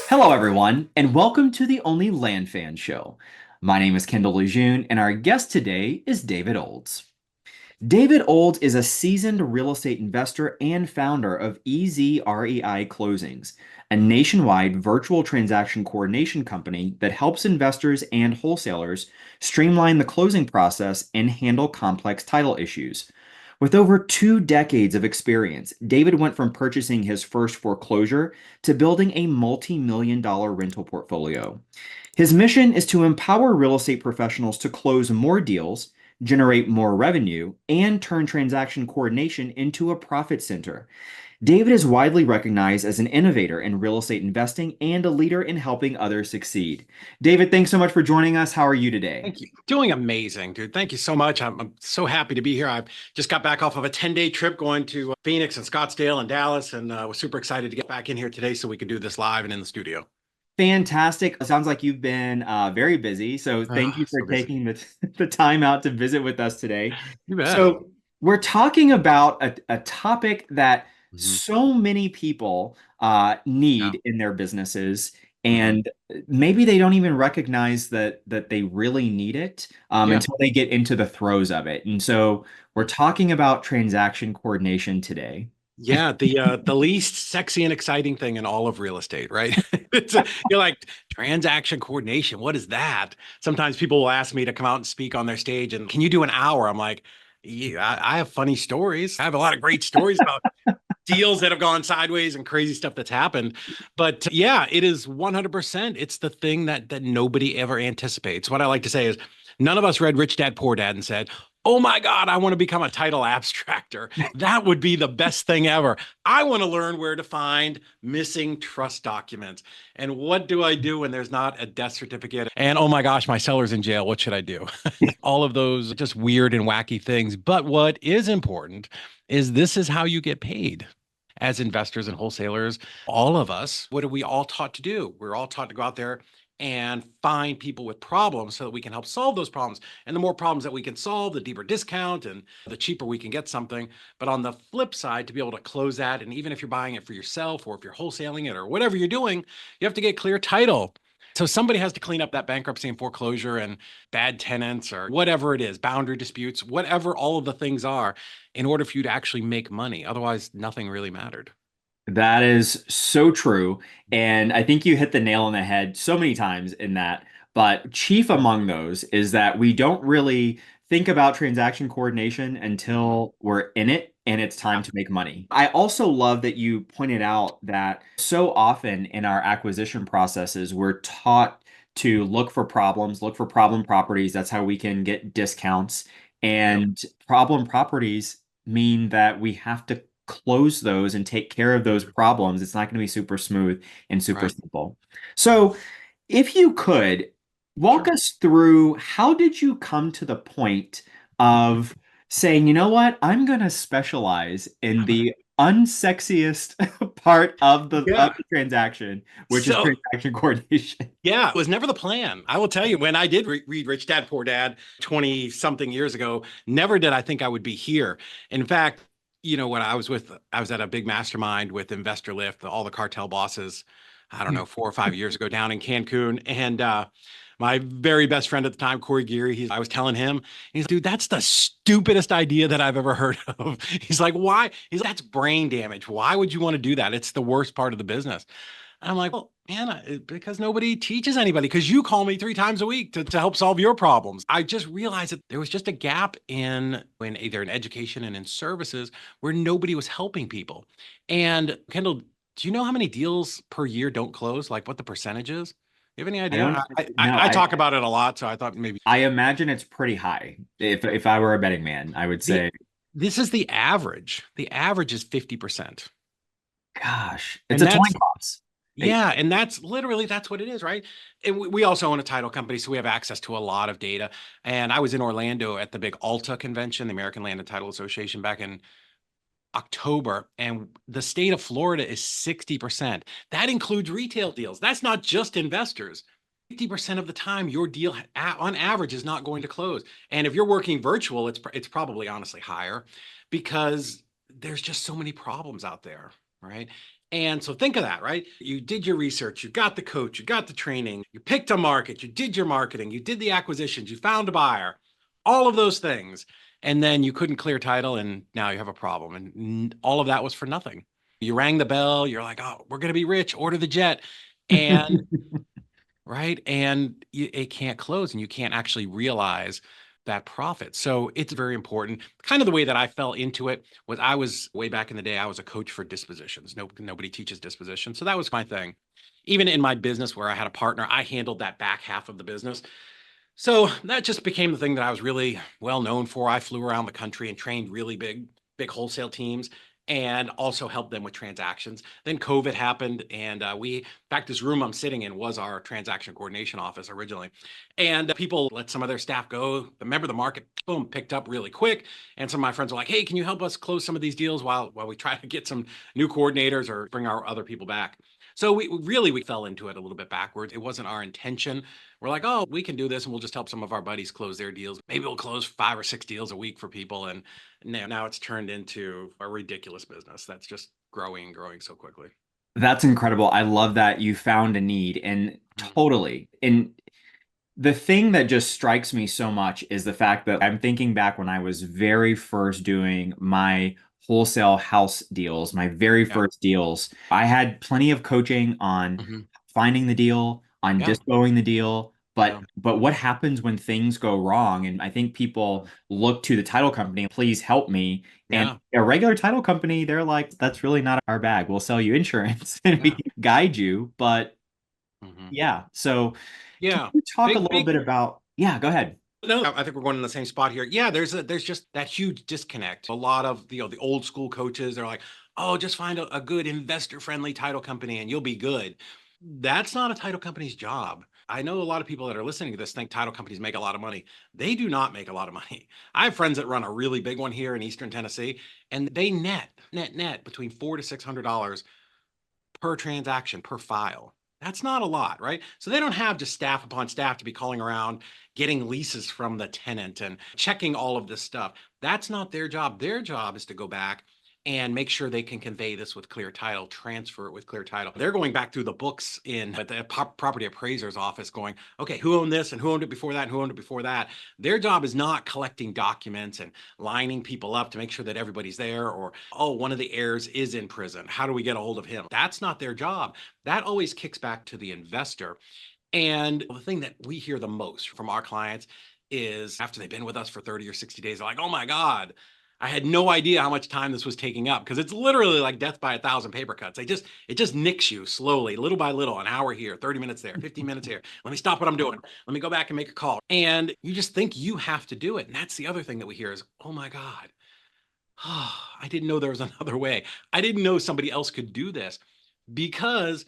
Hello, everyone, and welcome to the Only Land Fan Show. My name is Kendall Lejeune, and our guest today is David Olds. David Olds is a seasoned real estate investor and founder of EZREI Closings, a nationwide virtual transaction coordination company that helps investors and wholesalers streamline the closing process and handle complex title issues. With over 2 decades of experience, David went from purchasing his first foreclosure to building a multi-million dollar rental portfolio. His mission is to empower real estate professionals to close more deals, generate more revenue, and turn transaction coordination into a profit center. David is widely recognized as an innovator in real estate investing and a leader in helping others succeed. David, thanks so much for joining us. How are you today? Thank you. Doing amazing, dude. Thank you so much. I'm so happy to be here. I just got back off of a 10-day trip going to Phoenix and Scottsdale and Dallas, and was super excited to get back in here today so we could do this live and in the studio. Fantastic. Sounds like you've been very busy. So thank you for So busy. taking the time out to visit with us today. You bet. So we're talking about a topic that Hmm. so many people Yeah. need in their businesses, Hmm. and maybe they don't even recognize that they really need it Yeah. until they get into the throes of it. And so we're talking about transaction coordination today. Yeah, the least sexy and exciting thing in all of real estate, right? You're like transaction coordination. What is that? Sometimes people will ask me to come out and speak on their stage, and can you do an hour? I'm like, yeah, I have funny stories. I have a lot of great stories about deals that have gone sideways and crazy stuff that's happened. But yeah, it is 100%. It's the thing that nobody ever anticipates. What I like to say is none of us read Rich Dad Poor Dad and said, "Oh my God, I want to become a title abstractor. That would be the best thing ever. I want to learn where to find missing trust documents. And what do I do when there's not a death certificate? And oh my gosh, my seller's in jail. What should I do?" All of those just weird and wacky things. But what is important is this is how you get paid as investors and wholesalers. All of us, what are we all taught to do? We're all taught to go out there and find people with problems so that we can help solve those problems. And the more problems that we can solve, the deeper discount and the cheaper we can get something. But on the flip side, to be able to close that, and even if you're buying it for yourself or if you're wholesaling it or whatever you're doing, you have to get clear title. So somebody has to clean up that bankruptcy and foreclosure and bad tenants or whatever it is, boundary disputes, whatever all of the things are, in order for you to actually make money. Otherwise, nothing really mattered. That is so true. And I think you hit the nail on the head so many times in that. But chief among those is that we don't really think about transaction coordination Mhm. until we're in it and it's Yeah. time to make money. I also love that you pointed out that so often in our acquisition processes, we're taught to look for problems, look for problem properties. That's how we can get discounts. Yep. And problem properties mean that we have to close those and take care of those Mhm. problems. It's not going to be super smooth and super Right. simple. So, if you could walk Sure. us through how did you come to the point of saying, you know what, I'm going to specialize in I'm gonna. the unsexiest part of Yeah. the transaction, which is So transaction coordination. yeah, it was never the plan. I will tell you, when I did read Rich Dad Poor Dad 20 something years ago, never did I think I would be here. In fact, when I was at a big mastermind with Investor Lift, all the cartel bosses, I don't know, 4 or 5 years ago down in Cancun. And my very best friend at the time, Corey Geary, I was telling him, he's, dude, that's the stupidest idea that I've ever heard of. He's like, why? He's like, that's brain damage. Why would you want to do that? It's the worst part of the business. And I'm like, well, man, because nobody teaches anybody, because you call me 3 times a week to help solve your problems. I just realized that there was just a gap in either in education and in services where nobody was helping people. And Kendall, do you know how many deals per year don't close? Like what the percentage is? You have any I idea? don't I, know. I talk about it a lot, so I thought maybe I imagine it's pretty high. If I were a betting man, I would the say, this is the average. The average is 50%. gosh, it's And a coin that's toss. Yeah, and that's what it is, right? And we also own a title company, so we have access to a lot of data. And I was in Orlando at the big Alta convention, the American Land and Title Association, back in October, and the state of Florida is 60%. That includes retail deals. That's not just investors. 50% of the time, your deal on average is not going to close. And if you're working virtual, it's probably honestly higher because there's just so many problems out there, right? And so think of that, right? You did your research, you got the coach, you got the training, you picked a market, you did your marketing, you did the acquisitions, you found a buyer, all of those things. And then you couldn't clear title and now you have a problem. And all of that was for nothing. You rang the bell, you're like, oh, we're going to be rich, order the jet. And right. And it can't close and you can't actually realize that profit. So it's very important. Kind of the way that I fell into it was I was way back in the day, I was a coach for dispositions. Nobody teaches disposition. So that was my thing. Even in my business where I had a partner, I handled that back half of the business. So that just became the thing that I was really well known for. I flew around the country and trained really big wholesale teams and also helped them with transactions. Then COVID happened, and in fact, this room I'm sitting in was our transaction coordination office originally. And people let some of their staff go. Remember, the market, boom, picked up really quick. And some of my friends were like, hey, can you help us close some of these deals while we try to get some new coordinators or bring our other people back? So we fell into it a little bit backwards. It wasn't our intention. We're like, oh, we can do this and we'll just help some of our buddies close their deals. Maybe we'll close 5 or 6 deals a week for people. And now it's turned into a ridiculous business that's just growing and growing so quickly. That's incredible. I love that you found a need and Mhm. totally. And the thing that just strikes me so much is the fact that I'm thinking back when I was very first doing my wholesale house deals, my very Yeah. first deals. I had plenty of coaching on Mhm. finding the deal, on Yeah. dispoing the deal, Yeah. but what happens when things go wrong? And I think people look to the title company, please help me. And Yeah. a regular title company, they're like, that's really not our bag. We'll sell you insurance and we Yeah. can guide you, but Mhm. yeah. So can Yeah. you talk a little Big. bit about, yeah, go ahead. No, I think we're going in the same spot here. Yeah, there's just that huge disconnect. A lot of the old school coaches, they're like, oh, just find a good investor friendly title company and you'll be good. That's not a title company's job. I know a lot of people that are listening to this think title companies make a lot of money. They do not make a lot of money. I have friends that run a really big one here in Eastern Tennessee, and they net between $400 to $600 per transaction per file. That's not a lot, right? So they don't have just staff upon staff to be calling around, getting leases from the tenant and checking all of this stuff. That's not their job. Their job is to go back and make sure they can convey this with clear title, transfer it with clear title. They're going back through the books in at the property appraiser's office going, okay, who owned this and who owned it before that and who owned it before that. Their job is not collecting documents and lining people up to make sure that everybody's there or, oh, one of the heirs is in prison. How do we get a hold of him? That's not their job. That always kicks back to the investor. And the thing that we hear the most from our clients is after they've been with us for 30 or 60 days, they're like, oh my God, I had no idea how much time this was taking up because it's literally like death by 1,000 paper cuts. It just nicks you slowly, little by little, an hour here, 30 minutes there, 15 minutes here. Let me stop what I'm doing. Let me go back and make a call. And you just think you have to do it. And that's the other thing that we hear is, oh my God, oh, I didn't know there was another way. I didn't know somebody else could do this because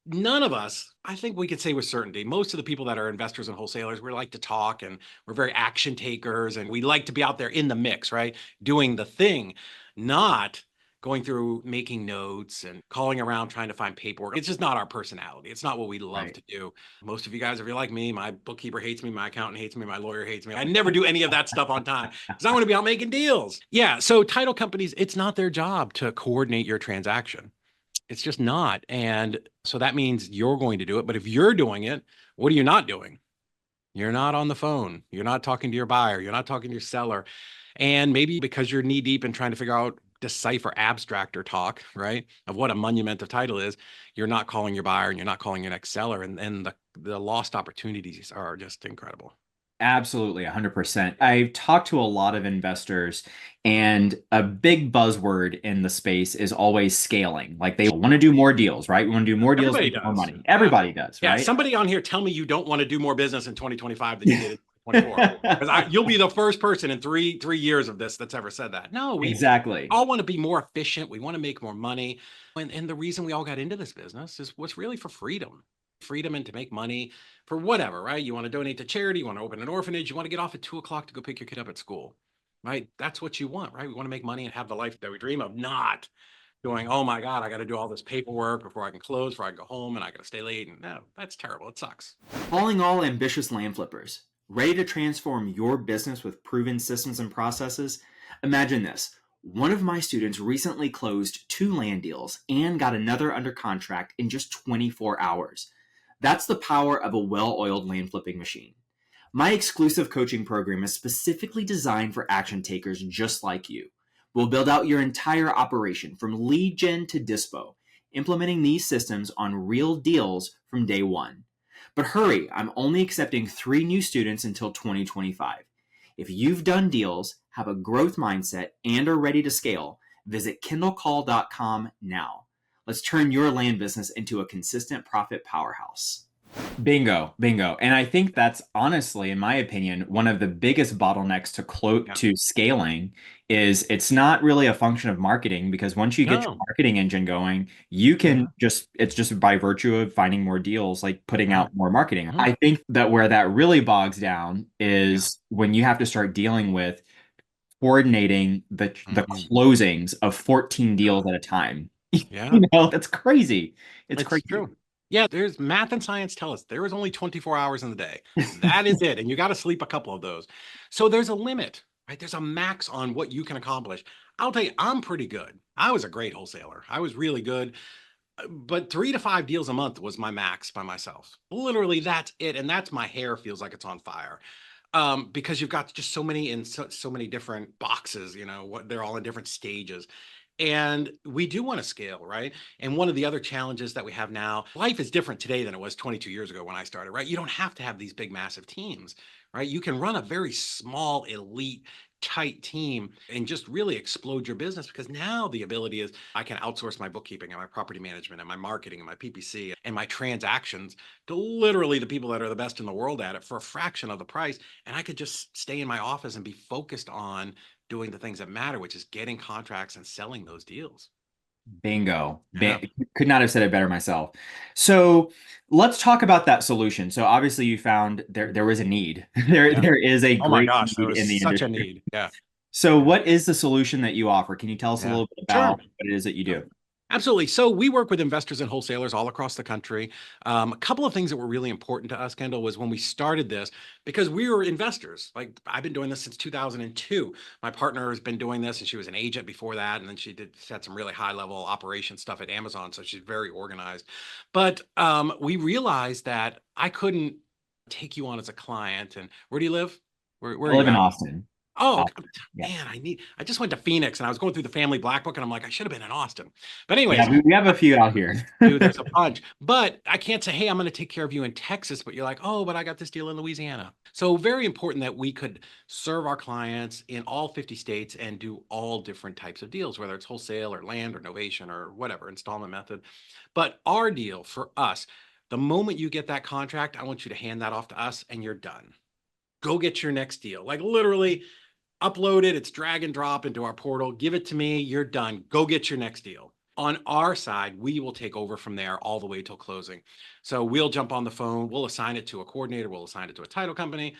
none of us, I think we could say with certainty, most of the people that are investors and wholesalers, we like to talk and we're very action takers and we like to be out there in the mix, right? Doing the thing, not going through making notes and calling around trying to find paperwork. It's just not our personality. It's not what we love Right. to do. Most of you guys, if you're like me, my bookkeeper hates me, my accountant hates me, my lawyer hates me. I never do any of that stuff on time because I want to be out making deals. Yeah. So title companies, it's not their job to coordinate your transaction. It's just not. And so that means you're going to do it. But if you're doing it, what are you not doing? You're not on the phone. You're not talking to your buyer. You're not talking to your seller. And maybe because you're knee deep in trying to figure out, decipher abstract or talk, right, of what a monument of title is, you're not calling your buyer and you're not calling your next seller. And the lost opportunities are just incredible. Absolutely, 100%. I've talked to a lot of investors, and a big buzzword in the space is always scaling. Like they want to do more deals, right? We want to do more deals, Everybody make more does. money. Yeah. Everybody does, Yeah. right? Somebody on here tell me you don't want to do more business in 2025 than you did in 2024. Because you'll be the first person in three years of this that's ever said that. No, we Exactly. all want to be more efficient. We want to make more money. And the reason we all got into this business is what's really for freedom and to make money for whatever, right? You want to donate to charity, you want to open an orphanage, you want to get off at 2 o'clock to go pick your kid up at school, right? That's what you want, right? We want to make money and have the life that we dream of, not going, oh my God, I got to do all this paperwork before I can close, before I can go home, and I got to stay late. And no, that's terrible. It sucks. Calling all ambitious land flippers, ready to transform your business with proven systems and processes? Imagine this. One of my students recently closed 2 land deals and got another under contract in just 24 hours. That's the power of a well oiled land flipping machine. My exclusive coaching program is specifically designed for action takers just like you. We'll build out your entire operation from lead gen to dispo, implementing these systems on real deals from day one. But hurry, I'm only accepting 3 new students until 2025. If you've done deals, have a growth mindset, and are ready to scale, visit kindlecall.com now. Let's turn your land business into a consistent profit powerhouse. Bingo, bingo. And I think that's honestly, in my opinion, one of the biggest bottlenecks Yeah. to scaling is it's not really a function of marketing because once you get your No. marketing engine going, you can Yeah. just it's just by virtue of finding more deals, like putting Right. out more marketing. Mhm. I think that where that really bogs down Yeah. is when you have to start dealing with coordinating the Mhm. closings of 14 deals at a time. Yeah. That's crazy. It's It's crazy. true. Yeah, there's math and science tell us there is only 24 hours in the day. That is it. And you got to sleep a couple of those. So there's a limit, right? There's a max on what you can accomplish. I'll tell you, I'm pretty good. I was a great wholesaler. I was really good. But 3 to 5 deals a month was my max by myself. Literally, that's it. And that's my hair feels like it's on fire. Because you've got just so many in so many different boxes, what they're all in different stages. And we do want to scale, right? And one of the other challenges that we have now, life is different today than it was 22 years ago when I started, right? You don't have to have these big, massive teams, right? You can run a very small, elite, tight team and just really explode your business because now the ability is I can outsource my bookkeeping and my property management and my marketing and my PPC and my transactions to literally the people that are the best in the world at it for a fraction of the price. And I could just stay in my office and be focused on doing the things that matter, which is getting contracts and selling those deals. Bingo. Yeah. Could not have said it better myself. So let's talk about that solution. So obviously you found there was a need. Yeah. There is a Oh my great gosh, there need was in the such a industry. need. Yeah. So what is the solution that you offer? Can you tell us a Yeah. little bit Sure. about what it is that you do? Absolutely. So we work with investors and wholesalers all across the country. A couple of things that were really important to us, Kendall, was when we started this, because we were investors. Like I've been doing this since 2002. My partner has been doing this, and she was an agent before that, and then she had some really high level operation stuff at Amazon, so she's very organized. But we realized that I couldn't take you on as a client. And where do you live? Where I are you live in at? Austin. Oh, Austin. Yeah. man, I just went to Phoenix and I was going through the family black book and I'm like, I should have been in Austin. But anyways, Yeah, we have a few out here. dude, there's a bunch. But I can't say, hey, I'm going to take care of you in Texas. But you're like, oh, but I got this deal in Louisiana. So very important that we could serve our clients in all 50 states and do all different types of deals, whether it's wholesale or land or novation or whatever, installment method. But our deal for us, the moment you get that contract, I want you to hand that off to us and you're done. Go get your next deal. Like literally, upload it, it's drag and drop into our portal, give it to me, you're done. Go get your next deal. On our side, we will take over from there all the way till closing. So we'll jump on the phone, we'll assign it to a coordinator, we'll assign it to a title company.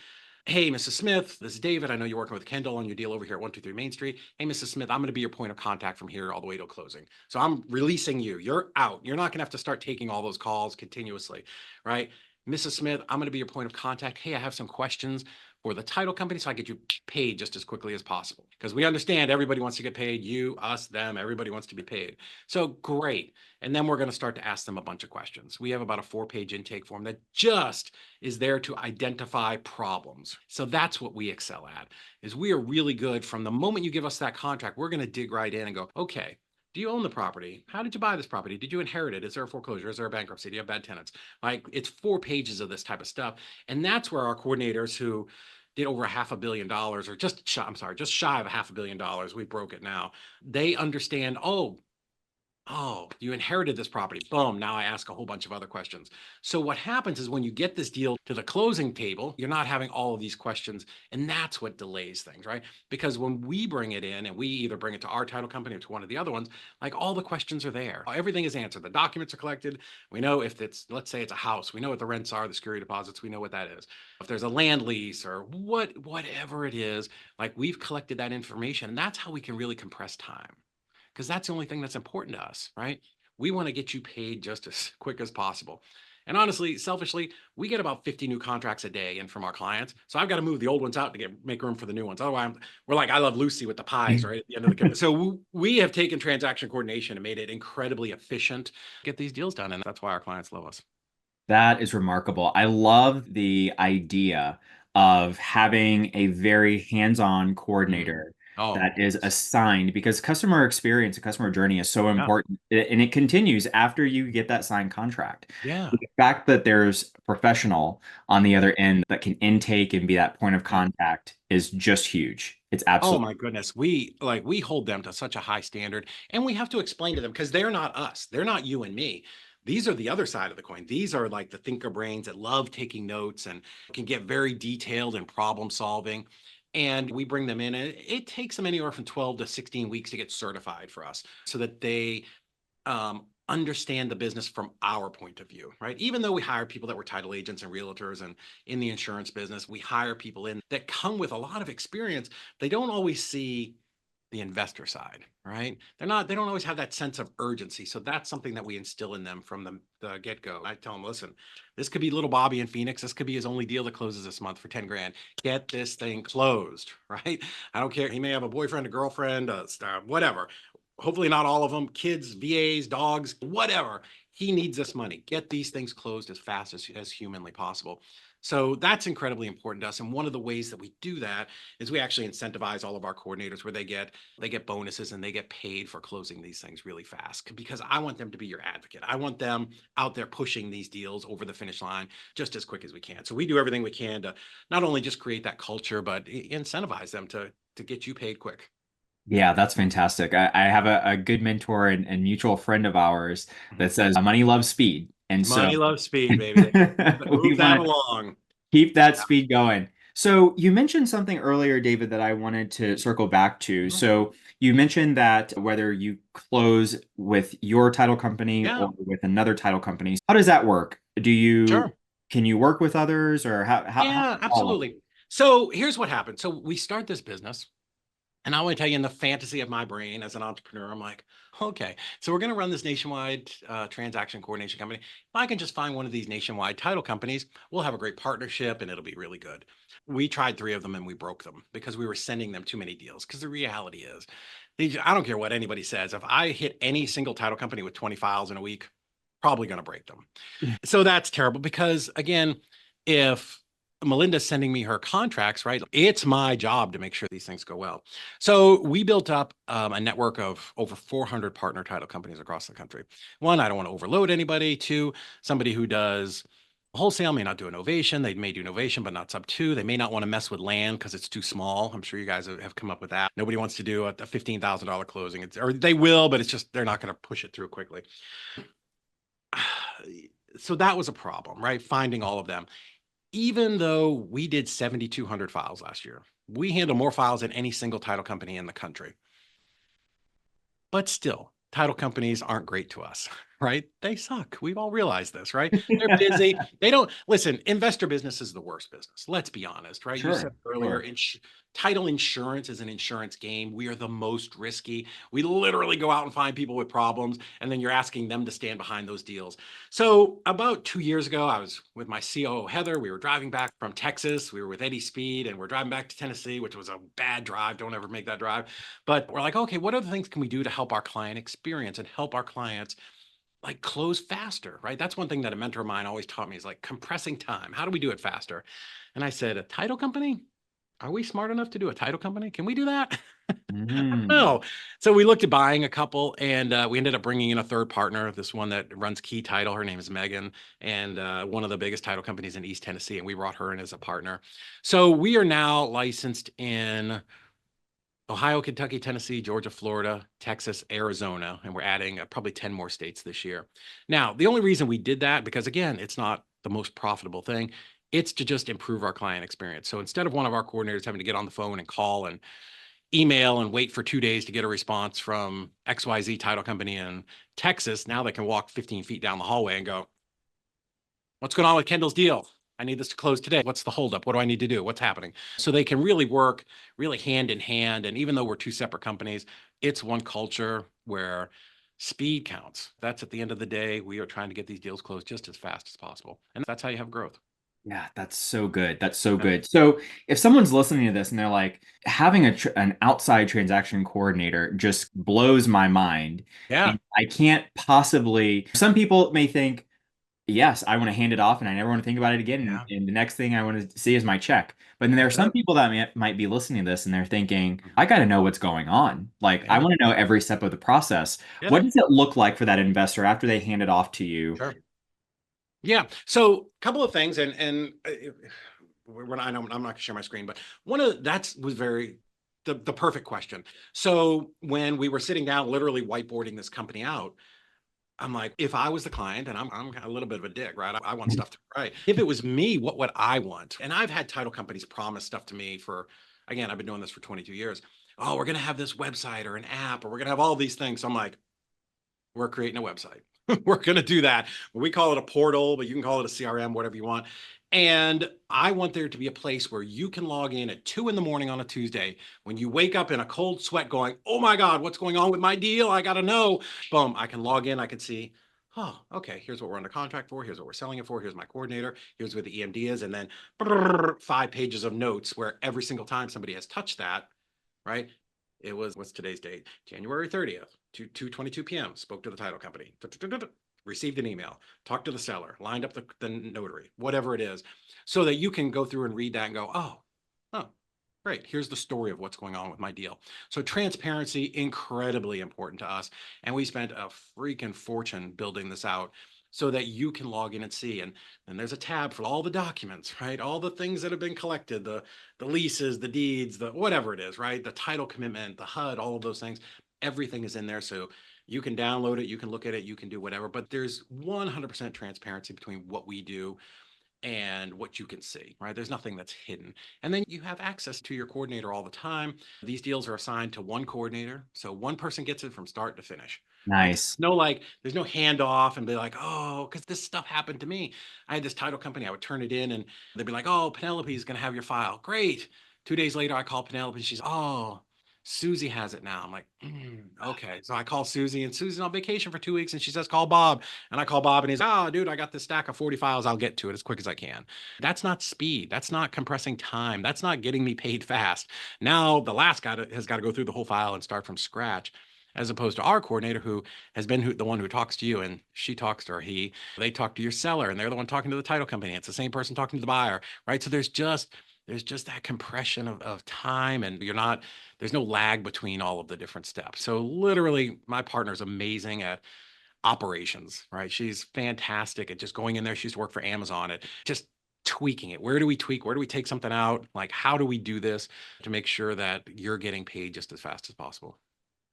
Hey, Mrs. Smith, this is David. I know you're working with Kendall on your deal over here at 123 Main Street. Hey, Mrs. Smith, I'm going to be your point of contact from here all the way till closing. So I'm releasing you. You're out. You're not going to have to start taking all those calls continuously, right? Mrs. Smith, I'm going to be your point of contact. Hey, I have some questions for the title company so I get you paid just as quickly as possible. Because we understand everybody wants to get paid, you, us, them, everybody wants to be paid. So great. And then we're going to start to ask them a bunch of questions. We have about a 4-page intake form that just is there to identify problems. So that's what we excel at, is we are really good from the moment you give us that contract, we're going to dig right in and go, okay, do you own the property? How did you buy this property? Did you inherit it? Is there a foreclosure? Is there a bankruptcy? Do you have bad tenants? Like it's 4 pages of this type of stuff. And that's where our coordinators who did over $500 million or just shy of $500 million. We broke it now. They understand, oh, you inherited this property. Boom. Now I ask a whole bunch of other questions. So what happens is when you get this deal to the closing table, you're not having all of these questions. And that's what delays things, right? Because when we bring it in and we either bring it to our title company or to one of the other ones, like all the questions are there. Everything is answered. The documents are collected. We know if let's say it's a house, we know what the rents are, the security deposits, we know what that is. If there's a land lease or whatever it is, like we've collected that information. And that's how we can really compress time because that's the only thing that's important to us, right? We want to get you paid just as quick as possible. And honestly, selfishly, we get about 50 new contracts a day in from our clients. So I've got to move the old ones out to make room for the new ones. Otherwise, we're like, I love Lucy with the pies, right? At the end of the so we have taken transaction coordination and made it incredibly efficient, get these deals done. And that's why our clients love us. That is remarkable. I love the idea of having a very hands-on Mm. coordinator Oh, that is assigned because customer experience and customer journey is so yeah. important. And it continues after you get that signed contract. Yeah. The fact that there's a professional on the other end that can intake and be that point of Yeah. contact is just huge. It's Oh absolutely. my goodness. We hold them to such a high standard, and we have to explain to them because they're not us. They're not you and me. These are the other side of the coin. These are like the thinker brains that love taking notes and can get very detailed in problem solving. And we bring them in, and it takes them anywhere from 12 to 16 weeks to get certified for us so that they understand the business from our point of view, right? Even though we hire people that were title agents and realtors and in the insurance business, we hire people in that come with a lot of experience. They don't always see the investor side, right? They don't always have that sense of urgency. So that's something that we instill in them from the get go. I tell them, listen, this could be little Bobby in Phoenix. This could be his only deal that closes this month for 10 grand. Get this thing closed, right? I don't care. He may have a boyfriend, a girlfriend, whatever. Hopefully not all of them, kids, VAs, dogs, whatever. He needs this money. Get these things closed as fast as humanly possible. So that's incredibly important to us. And one of the ways that we do that is we actually incentivize all of our coordinators where they get bonuses and they get paid for closing these things really fast because I want them to be your advocate. I want them out there pushing these deals over the finish line just as quick as we can. So we do everything we can to not only just create that culture, but incentivize them to get you paid quick. Yeah, that's fantastic. I have a good mentor and mutual friend of ours Mhm. that says money loves speed. And so Money loves speed, baby. we Move that want to along. keep that Yeah. speed going. So you mentioned something earlier, David, that I wanted to circle back to. Mhm. So you mentioned that whether you close with your title company Yeah, or with another title company, how does that work? sure. Can you work with others or how Yeah, follow? absolutely. So here's what happened. So we start this business. And I want to tell you, in the fantasy of my brain as an entrepreneur, I'm like, okay, so we're going to run this nationwide transaction coordination company. If I can just find one of these nationwide title companies, we'll have a great partnership and it'll be really good. We tried three of them and we broke them because we were sending them too many deals. Because the reality is, I don't care what anybody says. If I hit any single title company with 20 files in a week, probably going to break them. So that's terrible because, again, if Melinda's sending me her contracts, right? It's my job to make sure these things go well. So we built up a network of over 400 partner title companies across the country. One, I don't want to overload anybody. Two, somebody who does wholesale may not do innovation. They may do innovation, but not sub two. They may not want to mess with land because it's too small. I'm sure you guys have come up with that. Nobody wants to do a $15,000 closing. Or they will, but it's just they're not going to push it through quickly. So that was a problem, right? Finding all of them. Even though we did 7,200 files last year, we handle more files than any single title company in the country. But still, title companies aren't great to us, right? They suck. We've all realized this, right? They're busy. They don't listen. Investor business is the worst business. Let's be honest, right? You said Sure, earlier, sure. title insurance is an insurance game. We are the most risky. We literally go out and find people with problems, and then you're asking them to stand behind those deals. So, about 2 years ago, I was with my COO, Heather. We were driving back from Texas. We were with Eddie Speed, and we're driving back to Tennessee, which was a bad drive. Don't ever make that drive. But we're like, okay, what other things can we do to help our client experience and help our clients like close faster, right? That's one thing that a mentor of mine always taught me is like compressing time. How do we do it faster? And I said, a title company? Are we smart enough to do a title company? Can we do that? Mhm. No. So we looked at buying a couple and we ended up bringing in a third partner, this one that runs Key Title. Her name is Megan, and one of the biggest title companies in East Tennessee. And we brought her in as a partner. So we are now licensed in Ohio, Kentucky, Tennessee, Georgia, Florida, Texas, Arizona, and we're adding probably 10 more states this year. Now, the only reason we did that, because again, it's not the most profitable thing, it's to just improve our client experience. So instead of one of our coordinators having to get on the phone and call and email and wait for 2 days to get a response from XYZ title company in Texas, now they can walk 15 feet down the hallway and go, what's going on with Kendall's deal? I need this to close today. What's the holdup? What do I need to do? What's happening? So they can really work really hand in hand. And even though we're two separate companies, it's one culture where Speed counts. That's at the end of the day, we are trying to get these deals closed just as fast as possible. And that's how you have growth. Yeah, that's so good. That's so Yeah. good. So, if someone's listening to this and they're like, having an outside transaction coordinator just blows my mind, Yeah. and I can't possibly. Some people may think, yes, I want to hand it off and I never want to think about it again. And, Yeah. and the next thing I want to see is my check. But then there are That's some it. people that might be listening to this and they're thinking, I got to know what's going on. Like, I Yeah. want to know every step of the process. Yeah. What does it look like for that investor after they hand it off to you? Sure. Yeah. So a couple of things, and we're not, I'm not gonna share my screen, but one of that was very the perfect question. So when we were sitting down, literally whiteboarding this company out, I'm like, if I was the client, and I'm a little bit of a dick, right? I want stuff to right. If it was me, what would I want? And I've had title companies promise stuff to me for, again, I've been doing this for 22 years. Oh, we're gonna have this website or an app, or we're gonna have all these things. So I'm like, we're creating a website. We're going to do that. We call it a portal, but you can call it a CRM, whatever you want. And I want there to be a place where you can log in at 2 in the morning on a Tuesday when you wake up in a cold sweat going, oh my God, what's going on with my deal? I got to know. Boom, I can log in. I can see, oh, okay, here's what we're under contract for. Here's what we're selling it for. Here's my coordinator. Here's where the EMD is. And then 5 pages of notes where every single time somebody has touched that, right? It was, what's today's date? January 30th, 2:22 p.m. Spoke to the title company. Received an email, talked to the seller, lined up the notary, whatever it is, so that you can go through and read that and go, oh, great. Here's the story of what's going on with my deal. So transparency, incredibly important to us. And we spent a freaking fortune building this out so that you can log in and see. And then there's a tab for all the documents, right? All the things that have been collected, the leases, the deeds, the whatever it is, right? The title commitment, the HUD, all of those things. Everything is in there. So you can download it, you can look at it, you can do whatever. But there's 100% transparency between what we do and what you can see, right? There's nothing that's hidden. And then you have access to your coordinator all the time. These deals are assigned to one coordinator. So one person gets it from start to finish, right? Nice. No, like, there's no handoff and be like, oh, because this stuff happened to me. I had this title company, I would turn it in and they'd be like, oh, Penelope is going to have your file. Great. 2 days later, I call Penelope and she's, oh, Susie has it now. I'm like, okay. So I call Susie and Susie's on vacation for 2 weeks and she says, call Bob. And I call Bob and he's, oh, dude, I got this stack of 40 files. I'll get to it as quick as I can. That's not speed. That's not compressing time. That's not getting me paid fast. Now the last guy has got to go through the whole file and start from scratch, as opposed to our coordinator who has been the one who talks to you and she talks to, or he, they talk to your seller and they're the one talking to the title company. It's the same person talking to the buyer, right? So there's just that compression of time and there's no lag between all of the different steps. So literally my partner is amazing at operations, right? She's fantastic at just going in there. She used to work for Amazon at just tweaking it. Where do we tweak? Where do we take something out? Like, how do we do this to make sure that you're getting paid just as fast as possible?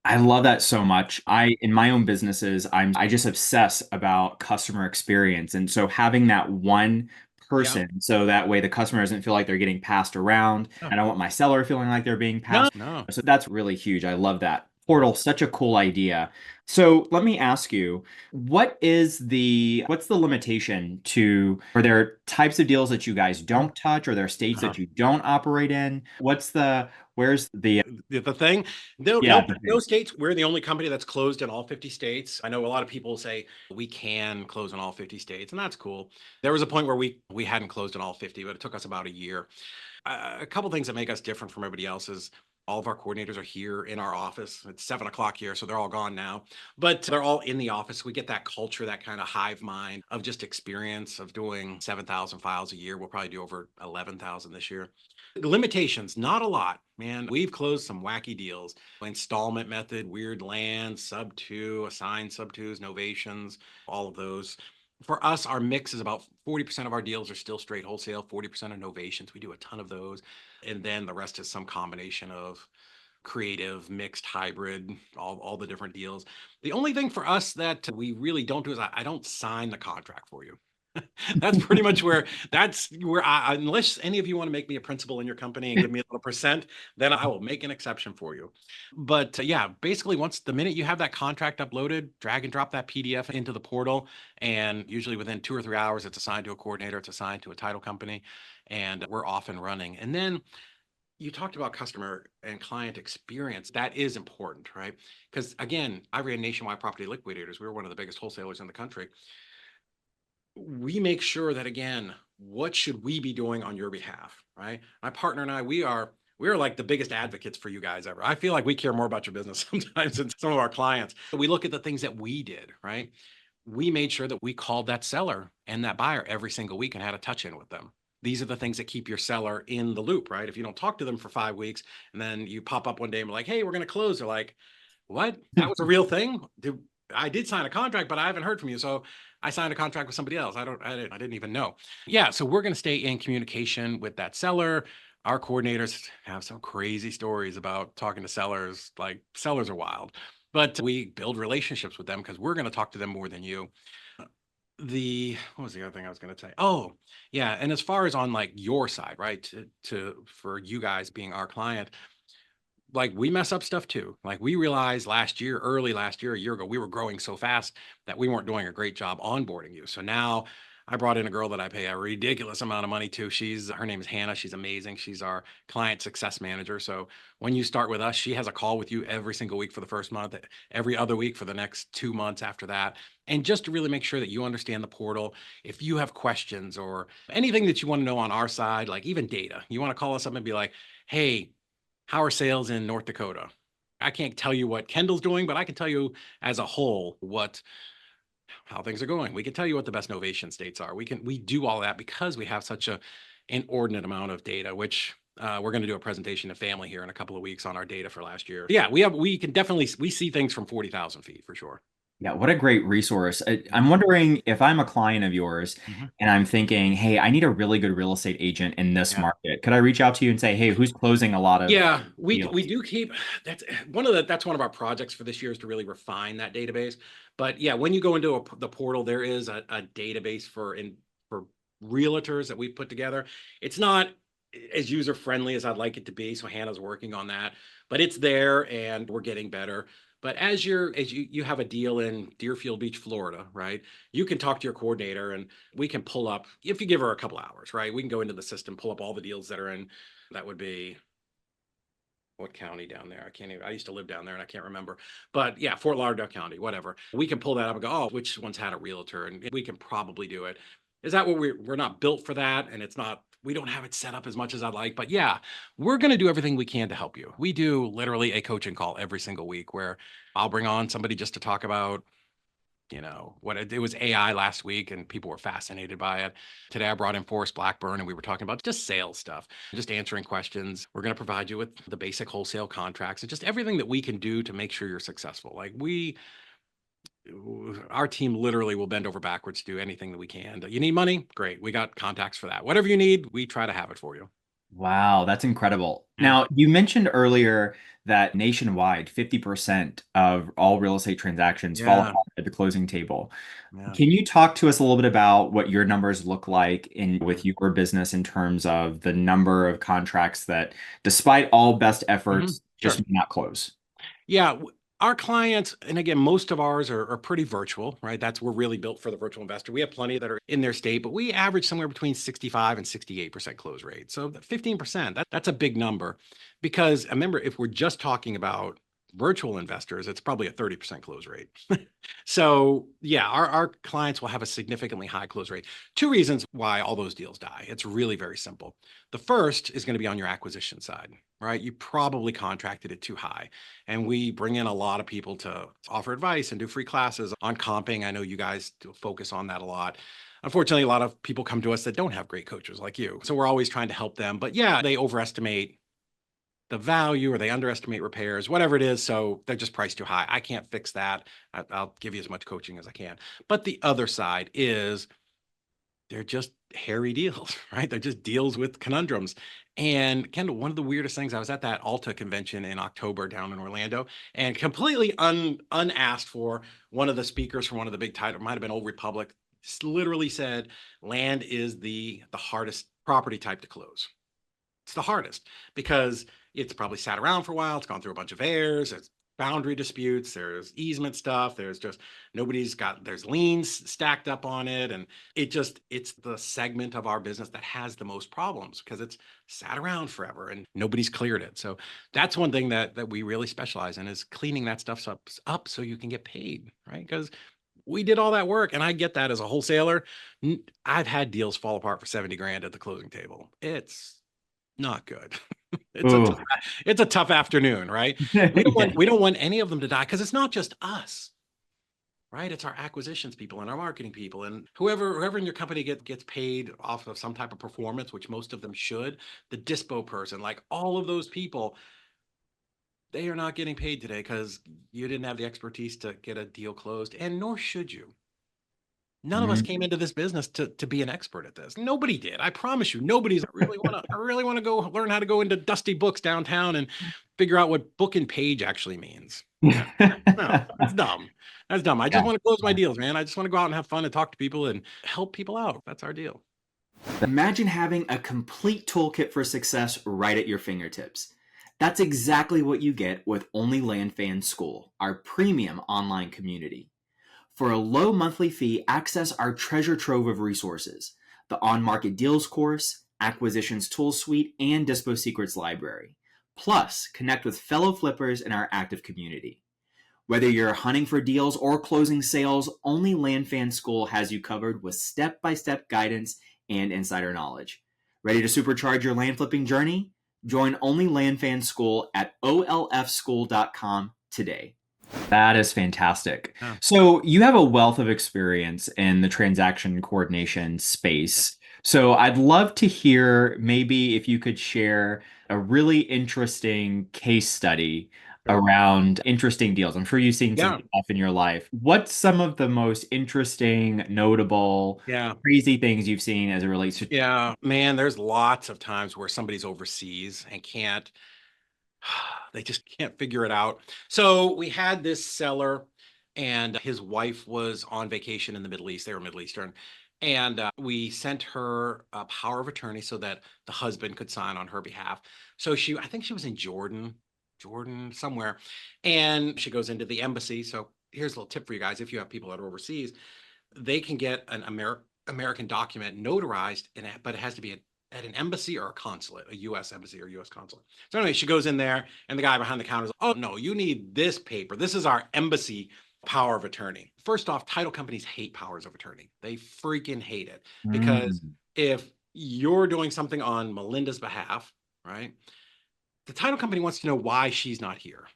I love that so much. In my own businesses, I just obsess about customer experience. And so having that one Yeah. person, so that way the customer doesn't feel like they're getting passed around. No, I don't want my seller feeling like they're being no, passed. no. So that's really huge. I love that. Portal, such a cool idea. So let me ask you, what's the limitation to, are there types of deals that you guys don't touch? Are there states Uh-huh. that you don't operate in? Where's the, The thing, no, yeah, no, no states. We're the only company that's closed in all 50 states. I know a lot of people say we can close in all 50 states, and that's cool. There was a point where we hadn't closed in all 50, but it took us about a year. A couple things that make us different from everybody else is all of our coordinators are here in our office. It's 7 o'clock here, so they're all gone now, but they're all in the office. We get that culture, that kind of hive mind of just experience of doing 7,000 files a year. We'll probably do over 11,000 this year. The limitations, not a lot, man. We've closed some wacky deals. Installment method, weird land, sub two, assigned sub twos, novations, all of those. For us, our mix is about 40% of our deals are still straight wholesale, 40% are novations. We do a ton of those. And then the rest is some combination of creative, mixed, hybrid, all the different deals. The only thing for us that we really don't do is I don't sign the contract for you. That's pretty much where unless any of you want to make me a principal in your company and give me a little percent, then I will make an exception for you. But yeah, basically, once the minute you have that contract uploaded, drag and drop that PDF into the portal, and usually within 2 or 3 hours, it's assigned to a coordinator, it's assigned to a title company, and we're off and running. And then you talked about customer and client experience. That is important, right? Because again, I ran Nationwide Property Liquidators. We were one of the biggest wholesalers in the country. We make sure that, again, what should we be doing on your behalf, right? My partner and I, we are like the biggest advocates for you guys ever. I feel like we care more about your business sometimes than some of our clients. We look at the things that we did, right? We made sure that we called that seller and that buyer every single week and had a touch in with them. These are the things that keep your seller in the loop, right? If you don't talk to them for 5 weeks and then you pop up one day and we're like, hey, we're going to close. They're like, what? That was a real thing? I did sign a contract, but I haven't heard from you. So I signed a contract with somebody else. I didn't even know. Yeah. So we're going to stay in communication with that seller. Our coordinators have some crazy stories about talking to sellers. Like, sellers are wild, but we build relationships with them because we're going to talk to them more than you. What was the other thing I was going to say? Oh, yeah. And as far as on like your side, right? For you guys being our client, like, we mess up stuff too. Like, we realized early last year, a year ago, we were growing so fast that we weren't doing a great job onboarding you. So now I brought in a girl that I pay a ridiculous amount of money to. Her name is Hannah. She's amazing. She's our client success manager. So when you start with us, she has a call with you every single week for the first month, every other week for the next 2 months after that. And just to really make sure that you understand the portal. If you have questions or anything that you want to know on our side, like even data, you want to call us up and be like, hey, how are sales in North Dakota? I can't tell you what Kendall's doing, but I can tell you as a whole how things are going. We can tell you what the best novation states are. We do all that because we have such a inordinate amount of data, which we're going to do a presentation to family here in a couple of weeks on our data for last year. Yeah, we see things from 40,000 feet for sure. Yeah, what a great resource. I'm Mhm. wondering if I'm a client of yours Mhm. and I'm thinking, hey, I need a really good real estate agent in this Yeah. market. Could I reach out to you and say, hey, who's closing a lot of Yeah, we deals? do keep that's one of our projects for this year is to really refine that database. But yeah, when you go into the portal, there is a database for realtors that we've put together. It's not as user friendly as I'd like it to be, so Hannah's working on that, but it's there and we're getting better. But as you have a deal in Deerfield Beach, Florida, right? You can talk to your coordinator and we can pull up, if you give her a couple hours, right? We can go into the system, pull up all the deals that are in. That would be what county down there? I can't even, I used to live down there and I can't remember. But yeah, Fort Lauderdale County, whatever. We can pull that up and go, oh, which one's had a realtor? And we can probably do it. Is that what we're not built for that? And we don't have it set up as much as I'd like. But yeah, we're going to do everything we can to help you. We do literally a coaching call every single week where I'll bring on somebody just to talk about what it was AI last week and people were fascinated by it. Today I brought in Forrest Blackburn and we were talking about just sales stuff, just answering questions. We're going to provide you with the basic wholesale contracts and just everything that we can do to make sure you're successful. Like, our team literally will bend over backwards to do anything that we can. You need money? Great. We got contacts for that. Whatever you need, we try to have it for you. Wow, that's incredible. Yeah. Now, you mentioned earlier that nationwide, 50% of all real estate transactions fall Yeah. apart at the closing table. Yeah. Can you talk to us a little bit about what your numbers look like in Mhm. with your business in terms of the number of contracts that, despite all best Mhm. efforts, just Sure. may not close? Yeah, our clients, and again, most of ours are pretty virtual, right? We're really built for the virtual investor. We have plenty that are in their state, but we average somewhere between 65 and 68% close rate. So 15%, that's a big number because remember, if we're just talking about virtual investors, it's probably a 30% close rate. So yeah, our clients will have a significantly high close rate. Two reasons why all those deals die. It's really very simple. The first is going to be on your acquisition side, right? You probably contracted it too high. And we bring in a lot of people to offer advice and do free classes on comping. I know you guys do focus on that a lot. Unfortunately, a lot of people come to us that don't have great coaches like you. So we're always trying to help them. But yeah, they overestimate the value or they underestimate repairs, whatever it is. So they're just priced too high. I can't fix that. I'll give you as much coaching as I can. But the other side is they're just hairy deals, right? They're just deals with conundrums. And Kendall, one of the weirdest things, I was at that Alta convention in October down in Orlando, and completely unasked for, one of the speakers from one of the big titles, might have been Old Republic, literally said, land is the hardest property type to close. It's the hardest because it's probably sat around for a while. It's gone through a bunch of heirs. boundary disputes, there's easement stuff, there's liens stacked up on it. And it's the segment of our business that has the most problems because it's sat around forever and nobody's cleared it. So that's one thing that we really specialize in, is cleaning that stuff up so you can get paid, right? Because we did all that work, and I get that as a wholesaler. I've had deals fall apart for 70 grand at the closing table. It's not good. It's a tough, Oh, it's a tough afternoon, right? yeah. We don't want any of them to die, because it's not just us, right? It's our acquisitions people and our marketing people and whoever in your company gets paid off of some type of performance, which most of them should. The dispo person, like all of those people, they are not getting paid today because you didn't have the expertise to get a deal closed, and nor should you. None of us Mm. came into this business to be an expert at this. Nobody did. I promise you, nobody's. I really want to go learn how to go into dusty books downtown and figure out what book and page actually means. No, no, that's dumb. That's dumb. I just Yeah. want to close my deals, man. I just want to go out and have fun and talk to people and help people out. That's our deal. Imagine having a complete toolkit for success right at your fingertips. That's exactly what you get with Only Land Fan School, our premium online community. For a low monthly fee, access our treasure trove of resources, the on market deals course, acquisitions tool suite, and Dispo Secrets library. Plus, connect with fellow flippers in our active community. Whether you're hunting for deals or closing sales, Only Land Fan School has you covered with step by step guidance and insider knowledge. Ready to supercharge your land flipping journey? Join Only Land Fan School at olfschool.com today. That is fantastic. Yeah. So, you have a wealth of experience in the transaction coordination space. So, I'd love to hear maybe if you could share a really interesting case study Sure. around interesting deals. I'm sure you've seen some Yeah. stuff in your life. What's some of the most interesting, notable, Yeah. crazy things you've seen as it relates to? Yeah. Man, there's lots of times where somebody's overseas and can't they just can't figure it out. So we had this seller, and his wife was on vacation in the Middle East. They were Middle Eastern. And we sent her a power of attorney so that the husband could sign on her behalf. So I think she was in Jordan somewhere. And she goes into the embassy. So here's a little tip for you guys. If you have people that are overseas, they can get an American document notarized, but it has to be at an embassy or a consulate, a U.S. embassy or U.S. consulate. So anyway, she goes in there, and the guy behind the counter is, "Oh no, you need this paper. This is our embassy power of attorney." First off, title companies hate powers of attorney. They freaking hate it, because Mm. if you're doing something on Melinda's behalf, right, the title company wants to know why she's not here,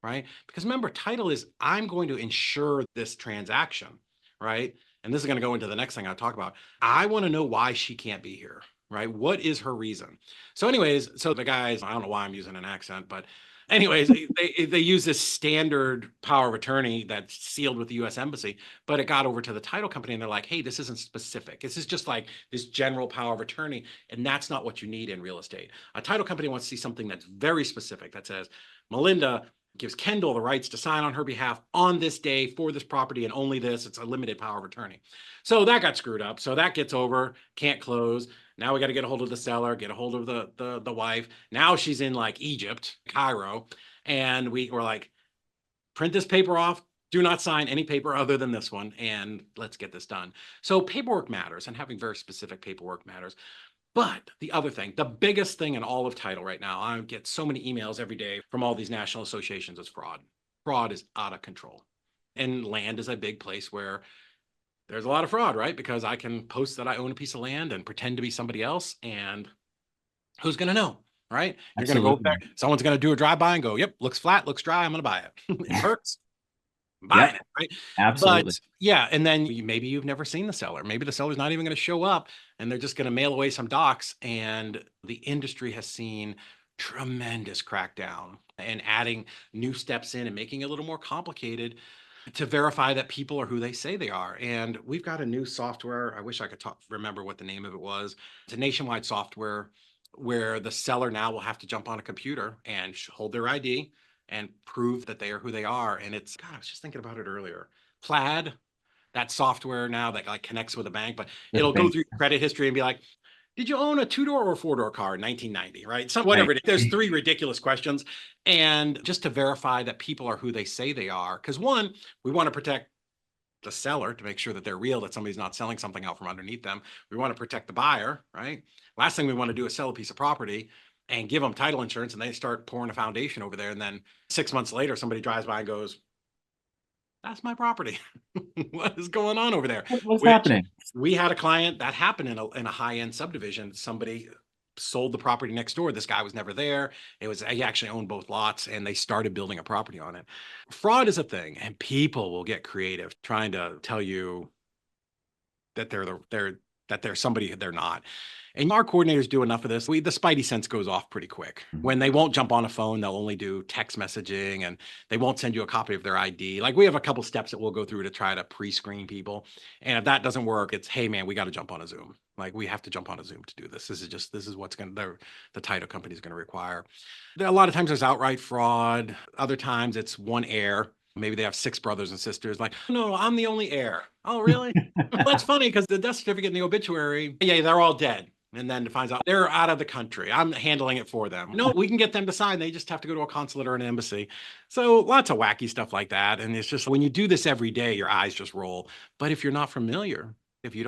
right? Because remember, title is, I'm going to insure this transaction, right? And this is going to go into the next thing I'll talk about. I want to know why she can't be here, right? What is her reason? So, anyways, so the guys, I don't know why I'm using an accent, but anyways, they use this standard power of attorney that's sealed with the U.S. Embassy, but it got over to the title company, and they're like, "Hey, this isn't specific. This is just like this general power of attorney, and that's not what you need in real estate. A title company wants to see something that's very specific, that says, Melinda gives Kendall the rights to sign on her behalf on this day for this property and only this. It's a limited power of attorney." So that got screwed up. So that gets over, can't close. Now we got to get a hold of the seller, get a hold of the wife. Now she's in like Egypt, Cairo, and we're like, print this paper off. Do not sign any paper other than this one, and let's get this done. So paperwork matters, and having very specific paperwork matters. But the other thing, the biggest thing in all of title right now, I get so many emails every day from all these national associations, is fraud. Fraud is out of control. And land is a big place where there's a lot of fraud, right? Because I can post that I own a piece of land and pretend to be somebody else, and who's going to know, right? You're going to go up there, Absolutely. someone's going to do a drive-by and go, "Yep, looks flat, looks dry, I'm going to buy it." It hurts, I'm buying Yep, it, right? absolutely. But yeah, and then maybe you've never seen the seller. Maybe the seller's not even going to show up, and they're just going to mail away some docs. And the industry has seen tremendous crackdown and adding new steps in and making it a little more complicated to verify that people are who they say they are. And we've got a new software. I wish I could remember what the name of it was. It's a nationwide software where the seller now will have to jump on a computer and hold their ID and prove that they are who they are. And it's, God, I was just thinking about it earlier. Plaid, that software now that like connects with a bank, but With it'll go bank. through credit history and be like, Did you own a two-door or four-door car in 1990, right? Some Right. whatever it is. There's three ridiculous questions. And just to verify that people are who they say they are, because one, we want to protect the seller to make sure that they're real, that somebody's not selling something out from underneath them. We want to protect the buyer, right? Last thing we want to do is sell a piece of property and give them title insurance and they start pouring a foundation over there. And then 6 months later, somebody drives by and goes, that's my property. What is going on over there? What's Which happening? we had a client that happened in a high-end subdivision. Somebody sold the property next door. This guy was never there. He actually owned both lots and they started building a property on it. Fraud is a thing and people will get creative trying to tell you that they're somebody they're not. And our coordinators do enough of this. The spidey sense goes off pretty quick. When they won't jump on a phone, they'll only do text messaging and they won't send you a copy of their ID. Like we have a couple steps that we'll go through to try to pre-screen people. And if that doesn't work, it's, hey man, we got to jump on a Zoom. Like we have to jump on a Zoom to do this. This is what's going to, the title company is going to require. A lot of times there's outright fraud. Other times it's one heir. Maybe they have 6 brothers and sisters. Like, no, I'm the only heir. Oh, really? That's funny because the death certificate in the obituary, yeah, they're all dead. And then it finds out they're out of the country. I'm handling it for them. No, we can get them to sign. They just have to go to a consulate or an embassy. So lots of wacky stuff like that. And it's just when you do this every day, your eyes just roll. But if you're not familiar, if you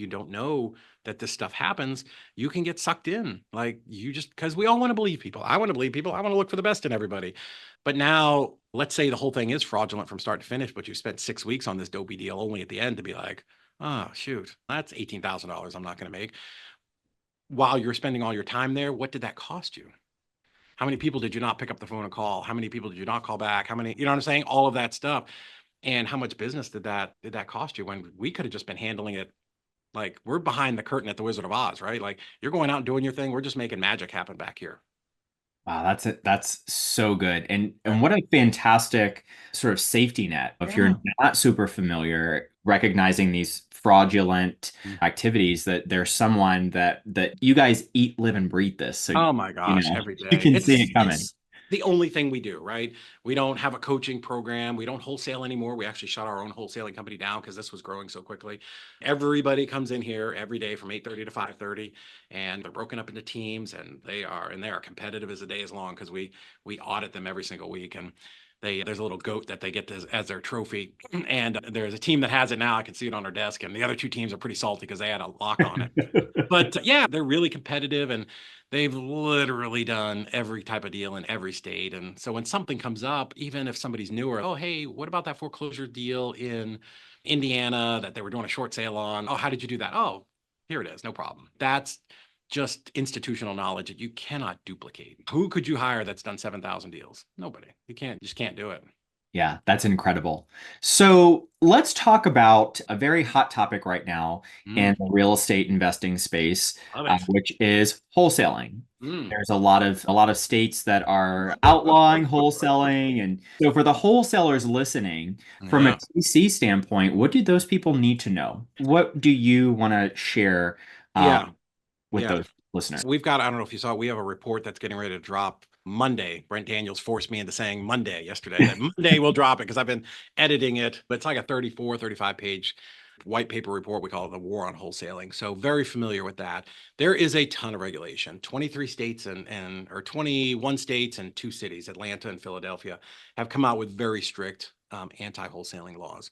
don't know that this stuff happens, you can get sucked in. Like you just because we all want to believe people. I want to believe people. I want to look for the best in everybody. But now let's say the whole thing is fraudulent from start to finish, but you spent 6 weeks on this dopey deal only at the end to be like, oh, shoot, that's $18,000 I'm not going to make. While you're spending all your time there, what did that cost you? How many people did you not pick up the phone and call? How many people did you not call back? How many, you know what I'm saying? All of that stuff. And how much business did that cost you when we could have just been handling it? Like we're behind the curtain at the Wizard of Oz, right? Like you're going out and doing your thing. We're just making magic happen back here. Wow, that's it. That's so good. Yeah. And what a fantastic sort of safety net. If you're Yeah. not super familiar, recognizing these fraudulent activities, that there's someone that you guys eat, live, and breathe this. So Oh my you gosh, know every you day. can see It's it coming. it's the only thing we do, right? We don't have a coaching program. We don't wholesale anymore. We actually shut our own wholesaling company down because this was growing so quickly. Everybody comes in here every day from 8:30 to 5:30 and they're broken up into teams and they are competitive as the day is long because we audit them every single week and there's a little goat that they get as their trophy. And there's a team that has it now. I can see it on our desk. And the other 2 teams are pretty salty because they had a lock on it. But yeah, they're really competitive and they've literally done every type of deal in every state. And so when something comes up, even if somebody's newer, oh, hey, what about that foreclosure deal in Indiana that they were doing a short sale on? Oh, how did you do that? Oh, here it is. No problem. That's just institutional knowledge that you cannot duplicate. Who could you hire that's done 7,000 deals? Nobody. Just can't do it. Yeah, that's incredible. So let's talk about a very hot topic right now Mm, in the real estate investing space, love it. which is wholesaling. Mm. There's a lot of states that are outlawing wholesaling, and so for the wholesalers listening, from a Yeah. TC standpoint, what do those people need to know? What do you want to share Yeah. with Yeah. those listeners? So we've got, I don't know if you saw, we have a report that's getting ready to drop Monday. Brent Daniels forced me into saying Monday yesterday, that Monday we'll drop it because I've been editing it, but it's like a 34, 35 page white paper report. We call it the war on wholesaling. So very familiar with that. There is a ton of regulation. 23 states or 21 states and 2 cities, Atlanta and Philadelphia, have come out with very strict anti-wholesaling laws.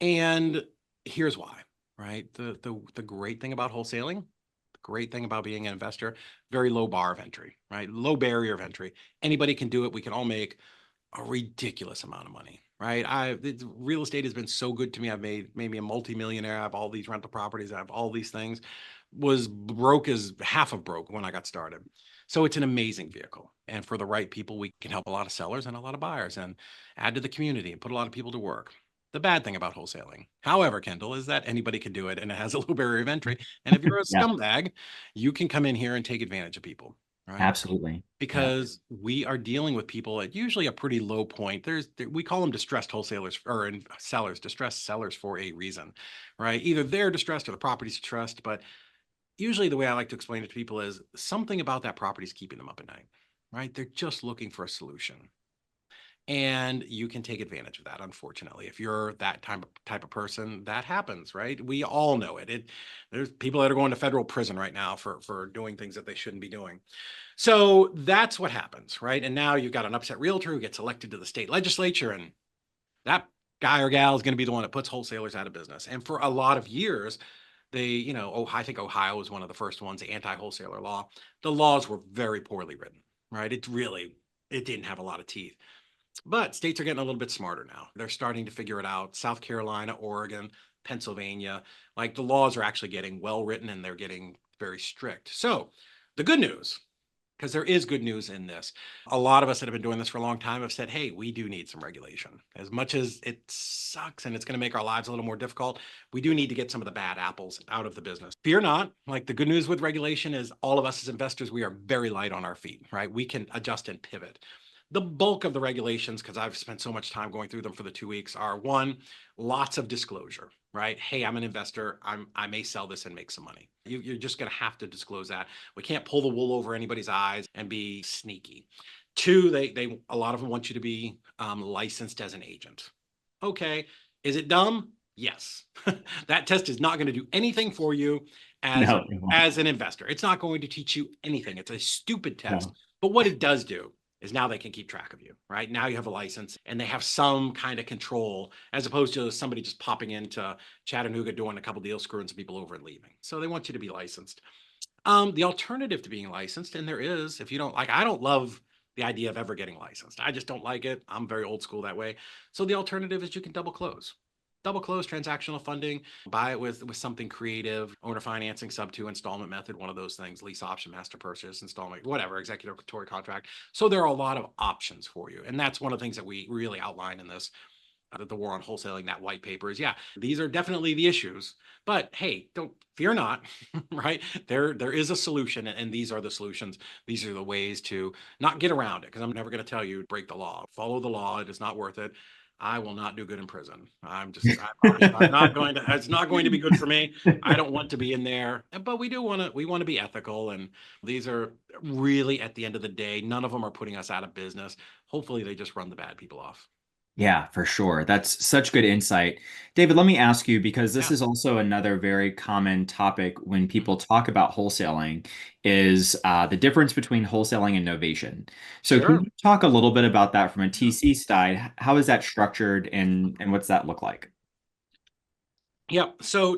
And here's why, right? The great thing about wholesaling, the great thing about being an investor, very low bar of entry, right? Low barrier of entry. Anybody can do it. We can all make a ridiculous amount of money, right? Real estate has been so good to me. I've made maybe a multimillionaire. I have all these rental properties. I have all these things. Was broke as half of broke when I got started. So it's an amazing vehicle. And for the right people, we can help a lot of sellers and a lot of buyers and add to the community and put a lot of people to work. The bad thing about wholesaling, however, Kendall, is that anybody can do it and it has a low barrier of entry. And if you're a Yeah, scumbag, you can come in here and take advantage of people, right? absolutely. Yeah. Because we are dealing with people at usually a pretty low point. We call them distressed wholesalers or sellers, distressed sellers for a reason, right? Either they're distressed or the property's distressed. But usually the way I like to explain it to people is something about that property is keeping them up at night, right? They're just looking for a solution. And you can take advantage of that. Unfortunately, if you're that type of person, that happens, right? We all know it. There's people that are going to federal prison right now for doing things that they shouldn't be doing. So that's what happens, right? And now you've got an upset realtor who gets elected to the state legislature, and that guy or gal is going to be the one that puts wholesalers out of business. And for a lot of years, I think Ohio was one of the first ones, anti-wholesaler law. The laws were very poorly written, right? It didn't have a lot of teeth. But states are getting a little bit smarter now. They're starting to figure it out. South Carolina, Oregon, Pennsylvania, like the laws are actually getting well written and they're getting very strict. So the good news, because there is good news in this. A lot of us that have been doing this for a long time have said, hey, we do need some regulation. As much as it sucks and it's going to make our lives a little more difficult, we do need to get some of the bad apples out of the business. Fear not, like the good news with regulation is all of us as investors, we are very light on our feet, right? We can adjust and pivot. The bulk of the regulations, because I've spent so much time going through them for the 2 weeks, are one, lots of disclosure, right? Hey, I'm an investor. I may sell this and make some money. You're just going to have to disclose that. We can't pull the wool over anybody's eyes and be sneaky. Two, a lot of them want you to be licensed as an agent. Okay, is it dumb? Yes. That test is not going to do anything for you as No, it won't. as an investor. It's not going to teach you anything. It's a stupid test. No. But what it does do is now they can keep track of you, right? Now you have a license and they have some kind of control as opposed to somebody just popping into Chattanooga, doing a couple deals, screwing some people over and leaving. So they want you to be licensed. The alternative to being licensed, and there is, if you don't like, I don't love the idea of ever getting licensed. I just don't like it. I'm very old school that way. So the alternative is you can double close transactional funding, buy it with something creative, owner financing, sub two installment method, one of those things, lease option, master purchase, installment, whatever, executory contract. So there are a lot of options for you. And that's one of the things that we really outline in this, the war on wholesaling, that white paper is, yeah, these are definitely the issues, but hey, don't fear not, right? There is a solution and these are the solutions. These are the ways to not get around it. Because I'm never going to tell you break the law, follow the law. It is not worth it. I will not do good in prison. I promise you, I'm not going to, it's not going to be good for me. I don't want to be in there, but we want to be ethical. And these are really, at the end of the day, none of them are putting us out of business. Hopefully they just run the bad people off. Yeah, for sure. That's such good insight. David, let me ask you, because this Yeah. is also another very common topic when Mhm. people talk about wholesaling, is the difference between wholesaling and novation. So can Sure. you talk a little bit about that from a Yeah. TC side? How is that structured and what's that look like? Yeah. So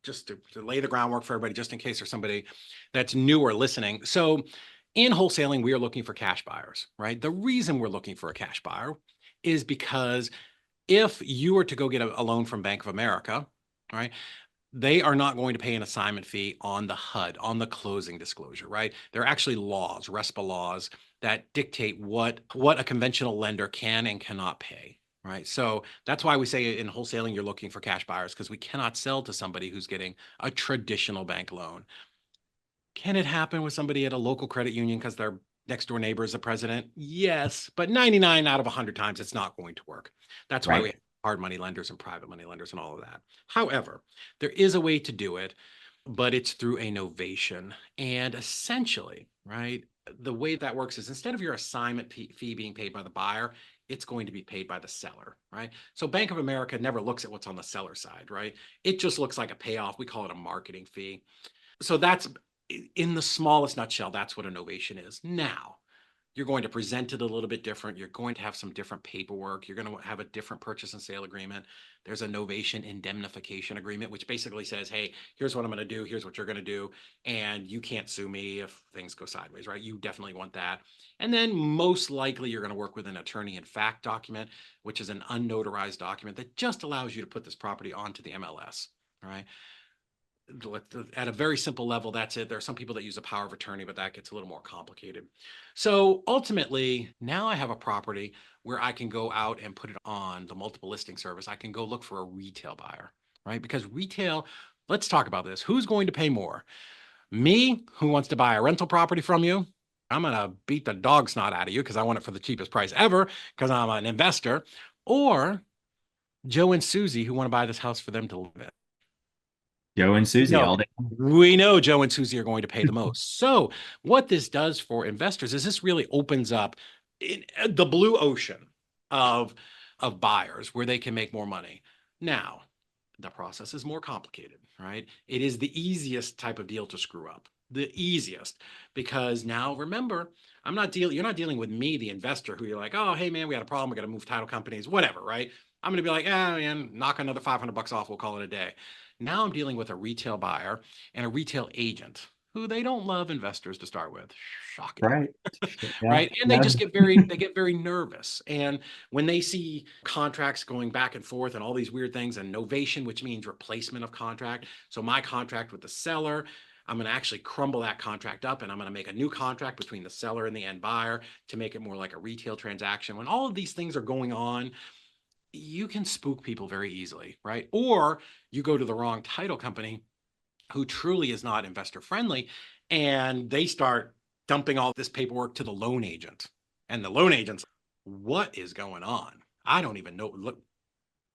just to lay the groundwork for everybody, just in case there's somebody that's new or listening. So in wholesaling, we are looking for cash buyers, right? The reason we're looking for a cash buyer is because if you were to go get a loan from Bank of America, right, they are not going to pay an assignment fee on the HUD, on the closing disclosure, right? There are actually laws, RESPA laws, that dictate what a conventional lender can and cannot pay, right? So that's why we say in wholesaling, you're looking for cash buyers, because we cannot sell to somebody who's getting a traditional bank loan. Can it happen with somebody at a local credit union because their next door neighbor is the president? Yes, but 99 out of 100 times it's not going to work. That's why we Right. have hard money lenders and private money lenders and all of that. However, there is a way to do it, but it's through a novation. And essentially, right, the way that works is instead of your assignment fee being paid by the buyer, it's going to be paid by the seller, right? So Bank of America never looks at what's on the seller side, right? It just looks like a payoff. We call it a marketing fee. So that's in the smallest nutshell, that's what a novation is. Now, you're going to present it a little bit different. You're going to have some different paperwork. You're going to have a different purchase and sale agreement. There's a novation indemnification agreement, which basically says, hey, here's what I'm going to do. Here's what you're going to do. And you can't sue me if things go sideways, right? You definitely want that. And then most likely you're going to work with an attorney in fact document, which is an unnotarized document that just allows you to put this property onto the MLS, right? At a very simple level, that's it. There are some people that use a power of attorney, but that gets a little more complicated. So ultimately, now I have a property where I can go out and put it on the multiple listing service. I can go look for a retail buyer, right? Because retail, let's talk about this. Who's going to pay more? Me, who wants to buy a rental property from you? I'm going to beat the dog snot out of you because I want it for the cheapest price ever because I'm an investor. Or Joe and Susie, who want to buy this house for them to live in. Joe and Susie No, all day. we know Joe and Susie are going to pay the most. So what this does for investors is this really opens up in the blue ocean of buyers where they can make more money. Now, the process is more complicated, right? It is the easiest type of deal to screw up. The easiest, because now remember, you're not dealing with me, the investor, who you're like, oh, hey man, we had a problem, we got to move title companies, whatever, right? I'm going to be like, ah, man, knock another $500 off, we'll call it a day. Now I'm dealing with a retail buyer and a retail agent who they don't love investors to start with. Shocking. Right. Yeah. Right. And they Yeah. just they get very nervous. And when they see contracts going back and forth and all these weird things, and novation, which means replacement of contract. So my contract with the seller, I'm going to actually crumble that contract up and I'm going to make a new contract between the seller and the end buyer to make it more like a retail transaction. When all of these things are going on, you can spook people very easily, right? Or you go to the wrong title company who truly is not investor friendly, and they start dumping all this paperwork to the loan agent. And the loan agent's, what is going on? I don't even know. Look,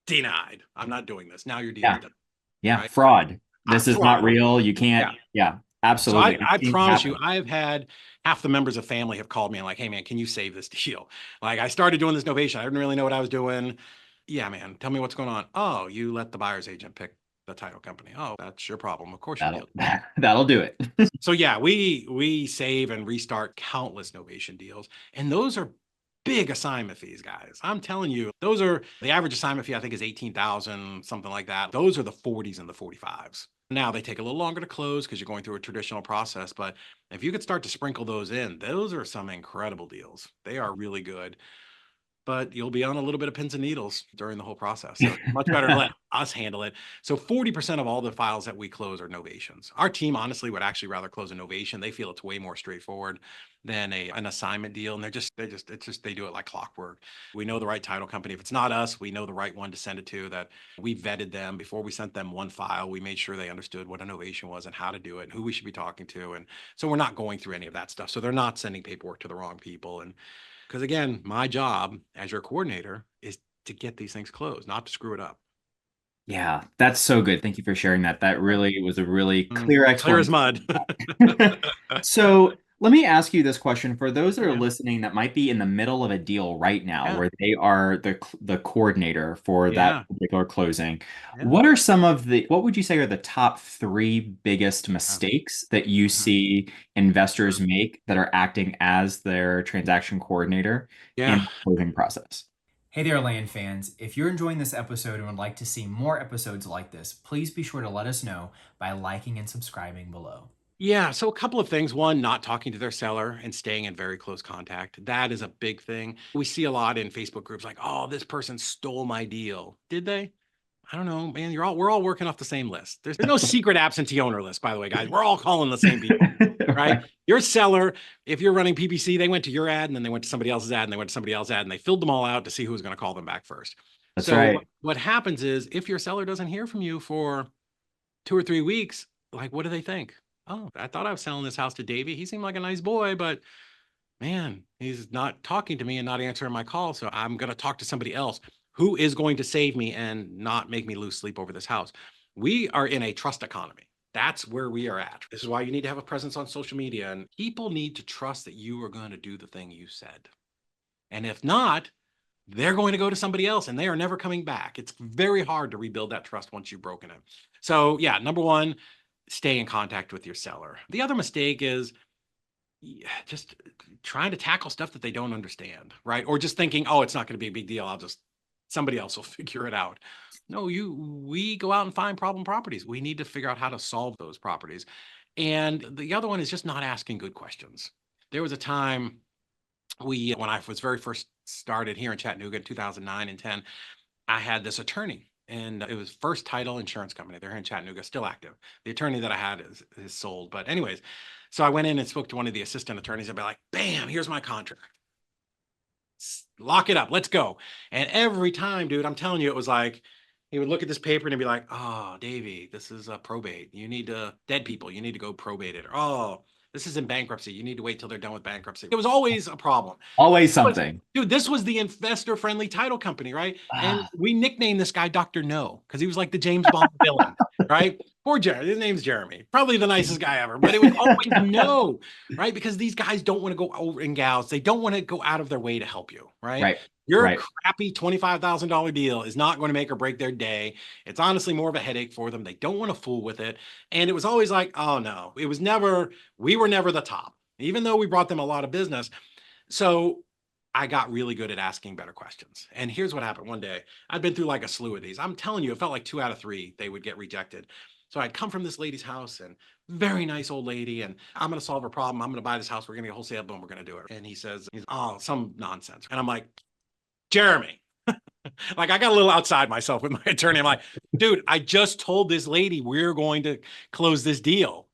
denied. I'm not doing this. Now your deal is Yeah. done, Yeah. right? Fraud. This is not Fraud. real. You Yeah. can't. Yeah. So Absolutely. I've I seen it promise you, happen. I've had half the members of family have called me and like, hey man, can you save this deal? Like I started doing this novation. I didn't really know what I was doing. Yeah, man, tell me what's going on. Oh, you let the buyer's agent pick the title company. Oh, that's your problem. Of course your deal. That'll that'll do it. So yeah, we save and restart countless novation deals, and those are big assignment fees, guys. I'm telling you, those are the average assignment fee, I think, is 18,000, something like that. Those are the 40s and the 45s. Now they take a little longer to close because you're going through a traditional process, but if you could start to sprinkle those in, those are some incredible deals. They are really good, but you'll be on a little bit of pins and needles during the whole process. So it's much better to let us handle it. So 40% of all the files that we close are novations. Our team honestly would actually rather close a novation. They feel it's way more straightforward than an assignment deal. And they do it like clockwork. We know the right title company. If it's not us, we know the right one to send it to, that we vetted them before we sent them one file. We made sure they understood what a novation was and how to do it and who we should be talking to. And so we're not going through any of that stuff. So they're not sending paperwork to the wrong people. And because again, my job as your coordinator is to get these things closed, not to screw it up. Yeah, that's so good. Thank you for sharing that. That really was a really clear Clear as explanation. mud. So let me ask you this question for those that are Yeah. listening that might be in the middle of a deal right now Yeah. where they are the coordinator for that Yeah. particular closing. Yeah. What are some of what would you say are the top three biggest Yeah. mistakes that you Mhm. see investors make that are acting as their transaction coordinator in Yeah. the closing process? Hey there, land fans. If you're enjoying this episode and would like to see more episodes like this, please be sure to let us know by liking and subscribing below. Yeah. So a couple of things. One, not talking to their seller and staying in very close contact. That is a big thing. We see a lot in Facebook groups like, oh, this person stole my deal. Did they? I don't know, man. We're all working off the same list. There's no secret absentee owner list, by the way, guys. We're all calling the same people, right? Right. Your seller, if you're running PPC, they went to your ad and then they went to somebody else's ad and they went to somebody else's ad and they filled them all out to see who was going to call them back first. That's So right. what happens is if your seller doesn't hear from you for 2 or 3 weeks, like what do they think? Oh, I thought I was selling this house to Davey. He seemed like a nice boy, but man, he's not talking to me and not answering my call. So I'm going to talk to somebody else who is going to save me and not make me lose sleep over this house. We are in a trust economy. That's where we are at. This is why you need to have a presence on social media, and people need to trust that you are going to do the thing you said. And if not, they're going to go to somebody else and they are never coming back. It's very hard to rebuild that trust once you've broken it. So yeah, number one, stay in contact with your seller. The other mistake is just trying to tackle stuff that they don't understand, right? Or just thinking, oh, it's not going to be a big deal. Somebody else will figure it out. No, we go out and find problem properties. We need to figure out how to solve those properties. And the other one is just not asking good questions. There was a time when I was very first started here in Chattanooga in 2009 and 10, I had this attorney and it was First Title Insurance Company. They're here in Chattanooga, still active. The attorney that I had is sold. But anyways, so I went in and spoke to one of the assistant attorneys. I'd be like, bam, here's my contract. Lock it up. Let's go. And every time, dude, I'm telling you, it was like, he would look at this paper and he'd be like, oh, Davey, this is a probate. You need to, dead people, you need to go probate it. Or, oh, this is in bankruptcy. You need to wait till they're done with bankruptcy. It was always a problem. Always something. Dude, this was the investor-friendly title company, right? And Ah, we nicknamed this guy Dr. No because he was like the James Bond villain, right? Poor Jeremy. His name's Jeremy. Probably the nicest guy ever, but it was always no, right? Because these guys don't want to go over, and gals, they don't want to go out of their way to help you, right? Right. Your Right. crappy $25,000 deal is not going to make or break their day. It's honestly more of a headache for them. They don't want to fool with it. And it was always like, oh no, we were never the top, even though we brought them a lot of business. So I got really good at asking better questions. And here's what happened one day. I'd been through like a slew of these. I'm telling you, it felt like 2 out of 3, they would get rejected. So I'd come from this lady's house, and very nice old lady, and I'm going to solve her problem. I'm going to buy this house. We're going to get wholesale, boom, we're going to do it. And he says, oh, some nonsense. And I'm like, Jeremy, like I got a little outside myself with my attorney. I'm like, dude, I just told this lady we're going to close this deal,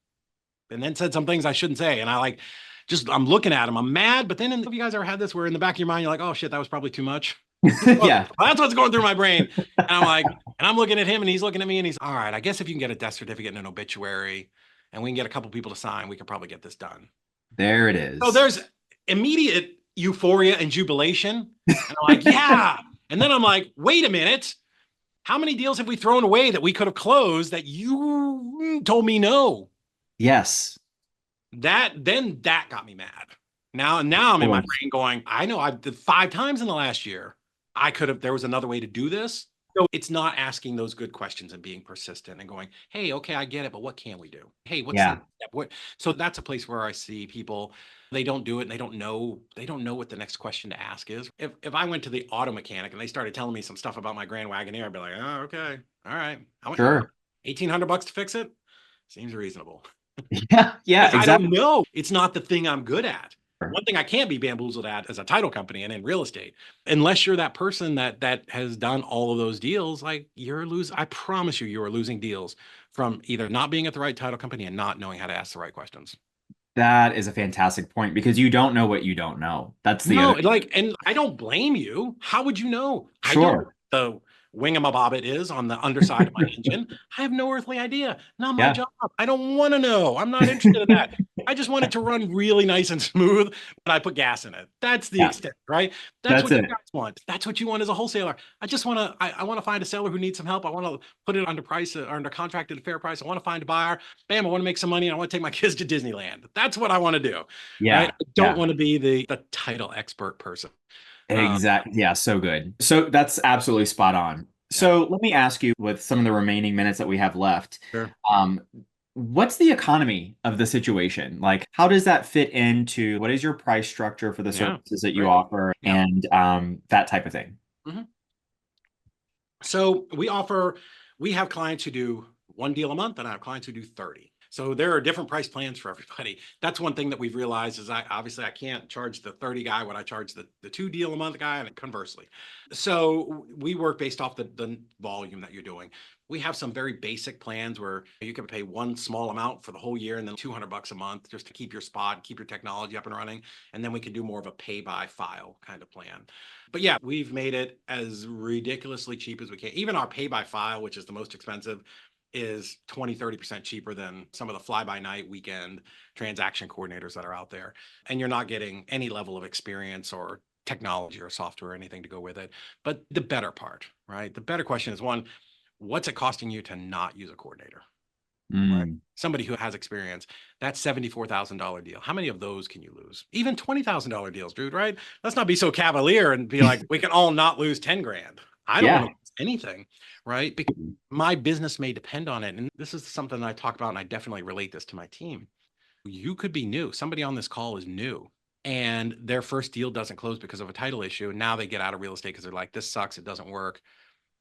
and then said some things I shouldn't say. And I'm looking at him. I'm mad. But then have you guys ever had this where in the back of your mind, you're like, oh shit, that was probably too much? Yeah. That's what's going through my brain. And I'm like, and I'm looking at him, and he's looking at me, and he's all right. I guess if you can get a death certificate and an obituary, and we can get a couple people to sign, we could probably get this done. There it is. So there's immediate euphoria and jubilation. And I'm like, yeah. And then I'm like, wait a minute. How many deals have we thrown away that we could have closed that you told me no? Yes. That got me mad. Now I'm in my brain going, I know I did 5 times in the last year. There was another way to do this. So it's not asking those good questions and being persistent and going, hey, okay, I get it, but what can we do? Hey, what's the step? So that's a place where I see people, they don't do it, and they don't know what the next question to ask is. If I went to the auto mechanic and they started telling me some stuff about my Grand Wagoneer, I'd be like, oh, okay, all right. Sure. $1,800 to fix it? Seems reasonable. Yeah, exactly. I don't know. It's not the thing I'm good at. One thing I can't be bamboozled at is a title company and in real estate. Unless you're that person that has done all of those deals, like I promise you are losing deals from either not being at the right title company and not knowing how to ask the right questions. That is a fantastic point, because you don't know what you don't know. That's the other. And I don't blame you. How would you know? Sure. I know the wingamabobbit is on the underside of my engine. I have no earthly idea. Not my job. I don't want to know. I'm not interested in that. I just want it to run really nice and smooth when I put gas in it. That's the extent, right? That's what you guys want. That's what you want as a wholesaler. I want to find a seller who needs some help. I want to put it under price or under contract at a fair price. I want to find a buyer. Bam, I want to make some money, and I want to take my kids to Disneyland. That's what I want to do. Yeah. Right? I don't want to be the title expert person. Exactly. Yeah, so good. So that's absolutely spot on. So let me ask you, with some of the remaining minutes that we have left, Sure. What's the economy of the situation? Like, how does that fit into what is your price structure for the services that you offer, and that type of thing? Mm-hmm. So we have clients who do 1 deal a month, and I have clients who do 30. So there are different price plans for everybody. That's one thing that we've realized is I can't charge the 30 guy what I charge the 2 deal a month guy, and conversely. So we work based off the volume that you're doing. We have some very basic plans where you can pay one small amount for the whole year and then $200 a month just to keep your spot, keep your technology up and running. And then we can do more of a pay by file kind of plan. But yeah, we've made it as ridiculously cheap as we can. Even our pay by file, which is the most expensive, is 20-30% cheaper than some of the fly-by-night weekend transaction coordinators that are out there. And you're not getting any level of experience or technology or software or anything to go with it. But the better part, right? The better question is, one, what's it costing you to not use a coordinator? Right? Somebody who has experience, that $74,000 deal. How many of those can you lose? Even $20,000 deals, dude, right? Let's not be so cavalier and be like, we can all not lose 10 grand. I don't want to lose anything, right? Because my business may depend on it. And this is something that I talk about, and I definitely relate this to my team. You could be new. Somebody on this call is new, and their first deal doesn't close because of a title issue. And now they get out of real estate because they're like, this sucks. It doesn't work.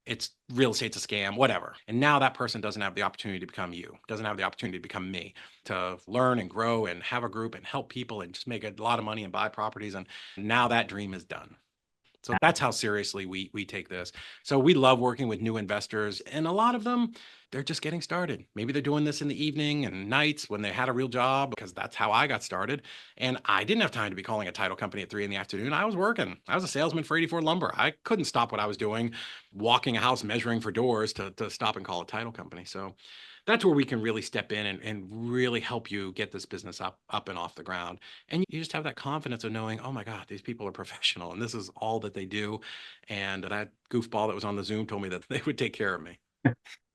It's real estate's a scam, whatever. And now that person doesn't have the opportunity to become you, doesn't have the opportunity to become me, to learn and grow and have a group and help people and just make a lot of money and buy properties. And now that dream is done. So that's how seriously we take this. So we love working with new investors, and a lot of them, they're just getting started. Maybe they're doing this in the evening and nights when they had a real job, because that's how I got started. And I didn't have time to be calling a title company at 3 p.m. I was working. I was a salesman for 84 Lumber. I couldn't stop what I was doing, walking a house, measuring for doors to stop and call a title company. So that's where we can really step in and really help you get this business up and off the ground. And you just have that confidence of knowing, oh my God, these people are professional and this is all that they do. And that goofball that was on the Zoom told me that they would take care of me.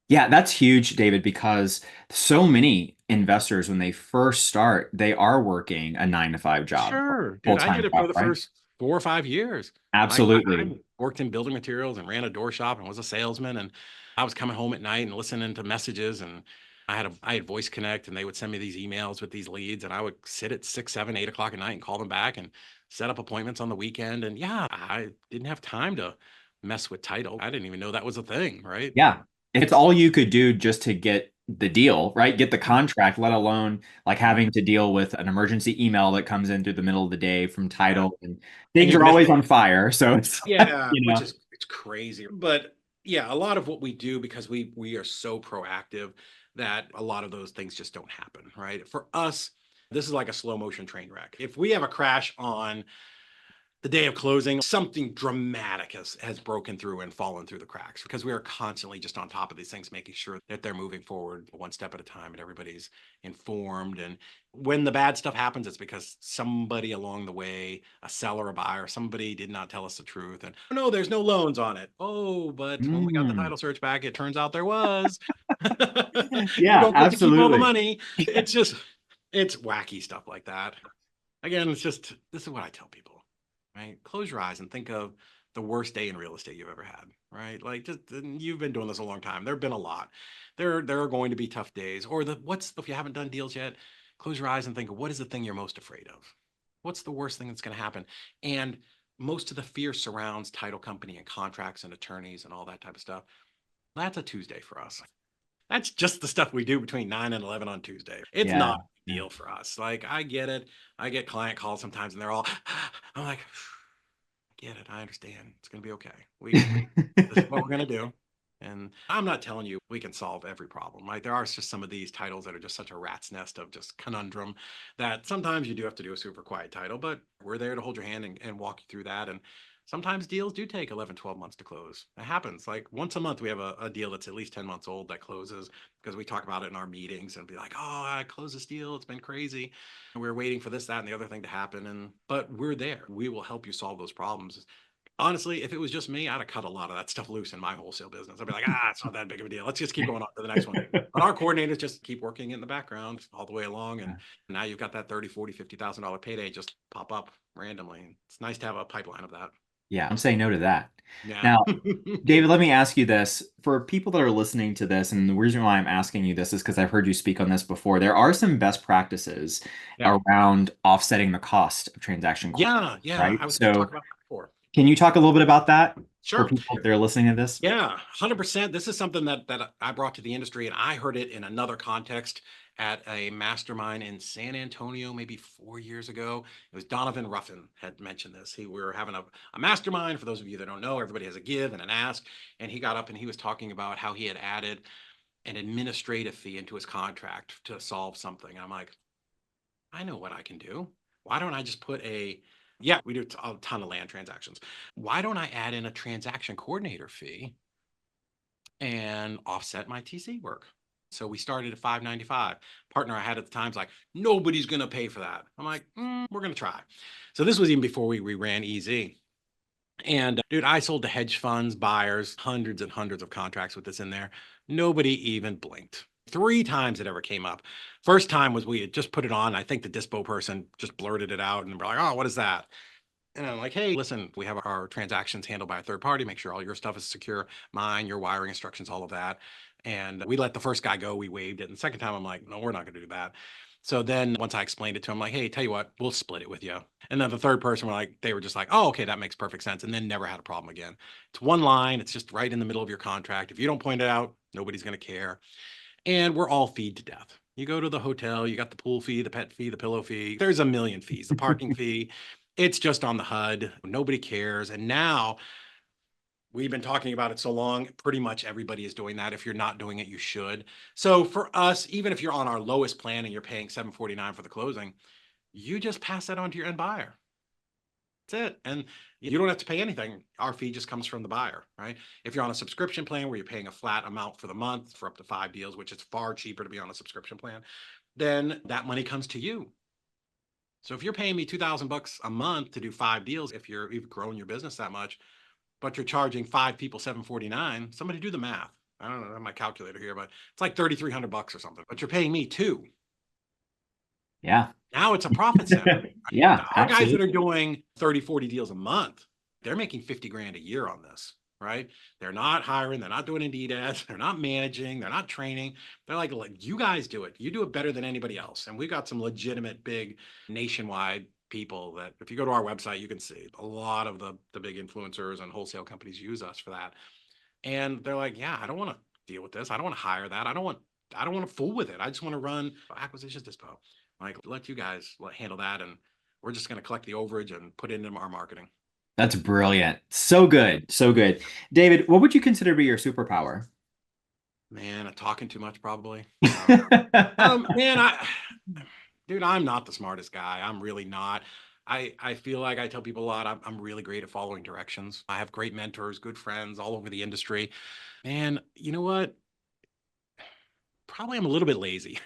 Yeah, that's huge, David, because so many investors, when they first start, they are working a 9 to 5 job, Sure, dude. I did full-time it for job, the right? first 4 or 5 years. I Absolutely. worked in building materials and ran a door shop and was a salesman. And I was coming home at night and listening to messages. And I had voice connect, and they would send me these emails with these leads. And I would sit at 6, 7, 8 o'clock at night and call them back and set up appointments on the weekend. And yeah, I didn't have time to mess with title. I didn't even know that was a thing, right? Yeah. It's all you could do just to get the deal, right? Get the contract, let alone like Yeah. having to deal with an emergency email that comes in through the middle of the day from Yeah. title, and And things you are miss always on fire. So it's like, Yeah, you which know, is it's crazy. But yeah, a lot of what we do because we are so proactive that a lot of those things just don't happen, right? For us, this is like a slow motion train wreck. If we have a crash on the day of closing, something dramatic has broken through and fallen through the cracks because we are constantly just on top of these things, making sure that they're moving forward one step at a time and everybody's informed. And when the bad stuff happens, it's because somebody along the way, a seller, a buyer, somebody did not tell us the truth. And "Oh, no, there's no loans on it." Oh, but when we got the mm, title search back, it turns out there was. You yeah, don't get to keep all the absolutely. money. It's just, it's wacky stuff like that. Again, it's just, this is what I tell people, right? Close your eyes and think of the worst day in real estate you've ever had, right? Like, just, and you've been doing this a long time. There have been a lot. There are going to be tough days. Or if you haven't done deals yet, close your eyes and think of what is the thing you're most afraid of? What's the worst thing that's going to happen? And most of the fear surrounds title company and contracts and attorneys and all that type of stuff. That's a Tuesday for us. That's just the stuff we do between 9 and 11 on Tuesday. It's Yeah. not a big deal for us. Like, I get it. I get client calls sometimes and they're all, I'm like, I get it. I understand. It's going to be okay. This is what we're going to do. And I'm not telling you we can solve every problem, right? There are just some of these titles that are just such a rat's nest of just conundrum that sometimes you do have to do a super quiet title, but we're there to hold your hand and walk you through that. And sometimes deals do take 11, 12 months to close. It happens. Like once a month, we have a deal that's at least 10 months old that closes because we talk about it in our meetings and be like, oh, I closed this deal. It's been crazy. And we're waiting for this, that, and the other thing to happen. But we're there. We will help you solve those problems. Honestly, if it was just me, I'd have cut a lot of that stuff loose in my wholesale business. I'd be like, it's not that big of a deal. Let's just keep going on to the next one. But our coordinators just keep working in the background all the way along. And now you've got that 30, 40, $50,000 payday just pop up randomly. It's nice to have a pipeline of that. Yeah, I'm saying no to that. Yeah. Now, David, let me ask you this. For people that are listening to this, and the reason why I'm asking you this is because I've heard you speak on this before. There are some best practices Yeah. around offsetting the cost of transaction costs, Yeah. Yeah. right? I was going to talk So, about that before. can you talk a little bit about that for Sure. people that are listening to this? Yeah, 100%. This is something that I brought to the industry, and I heard it in another context at a mastermind in San Antonio maybe 4 years ago. It was Donovan Ruffin had mentioned this. We were having a mastermind. For those of you that don't know, everybody has a give and an ask. And he got up and he was talking about how he had added an administrative fee into his contract to solve something. And I'm like, I know what I can do. Why don't I just put yeah, we do a ton of land transactions. Why don't I add in a transaction coordinator fee and offset my TC work? So we started at $595. Partner I had at the time's like, nobody's going to pay for that. I'm like, we're going to try. So this was even before we ran easy. And dude, I sold to hedge funds, buyers, hundreds and hundreds of contracts with this in there. Nobody even blinked. 3 times it ever came up. First time was we had just put it on. I think the dispo person just blurted it out and we're like, oh, what is that? And I'm like, hey, listen, we have our transactions handled by a third party. Make sure all your stuff is secure, mine, your wiring instructions, all of that. And we let the first guy go. We waived it. And the second time, I'm like, no, we're not going to do that. So then once I explained it to him, like, hey, tell you what, we'll split it with you. And then the third person they were just like, oh, okay, that makes perfect sense. And then never had a problem again. It's one line. It's just right in the middle of your contract. If you don't point it out, nobody's going to care. And we're all feed to death. You go to the hotel, you got the pool fee, the pet fee, the pillow fee. There's a million fees, the parking fee. It's just on the HUD. Nobody cares. And now we've been talking about it so long, pretty much everybody is doing that. If you're not doing it, you should. So for us, even if you're on our lowest plan and you're paying $749 for the closing, you just pass that on to your end buyer. That's it. And you don't have to pay anything. Our fee just comes from the buyer, right? If you're on a subscription plan where you're paying a flat amount for the month for up to 5 deals, which is far cheaper to be on a subscription plan, then that money comes to you. So if you're paying me $2,000 a month to do 5 deals, if you've grown your business that much, but you're charging 5 people $749, somebody do the math. I don't know, I have my calculator here, but it's like $3,300 or something, but you're paying me two. Yeah. Now it's a profit center. Yeah, Our guys that are absolutely. doing 30, 40 deals a month, they're making 50 grand a year on this, right? They're not hiring, they're not doing Indeed ads, they're not managing, they're not training. They're like, you guys do it. You do it better than anybody else. And we've got some legitimate big nationwide people that if you go to our website, you can see a lot of the big influencers and wholesale companies use us for that. And they're like, yeah, I don't want to deal with this. I don't want to hire that. I don't want to fool with it. I just want to run acquisitions dispo. Like, let you guys handle that. And we're just going to collect the overage and put it into our marketing. That's brilliant. So good. So good. David, what would you consider to be your superpower? Man, I'm talking too much probably. Man, dude, I'm not the smartest guy. I'm really not. I feel like I tell people a lot, I'm really great at following directions. I have great mentors, good friends all over the industry. Man, you know what? Probably I'm a little bit lazy.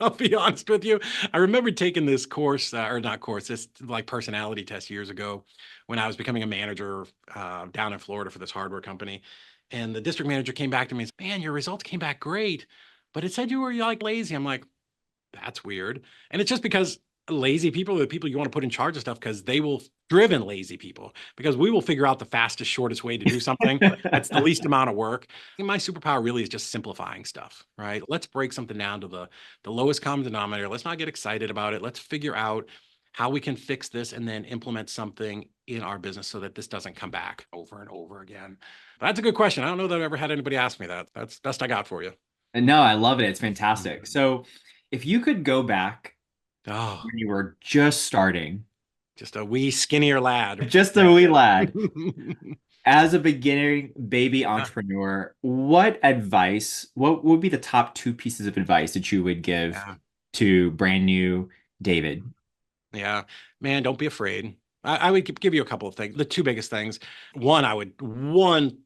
I'll be honest with you. I remember taking this course, or not course, this like personality test years ago when I was becoming a manager down in Florida for this hardware company. And the district manager came back to me and said, man, your results came back great, but it said you were like lazy. I'm like, that's weird. And it's just because lazy people are the people you want to put in charge of stuff because they will driven lazy people because we will figure out the fastest, shortest way to do something that's the least amount of work. And my superpower really is just simplifying stuff, right? Let's break something down to the lowest common denominator. Let's not get excited about it. Let's figure out how we can fix this and then implement something in our business so that this doesn't come back over and over again. That's a good question. I don't know that I've ever had anybody ask me that. That's best I got for you. And no, I love it. It's fantastic. So, if you could go back Oh, when you were just starting, just a wee skinnier lad. just a wee lad, as a beginning baby Yeah. entrepreneur, what would be the top two pieces of advice that you would give Yeah. to brand new David? Yeah. Man, don't be afraid. I would give you a couple of things. The two biggest things. One, I would 1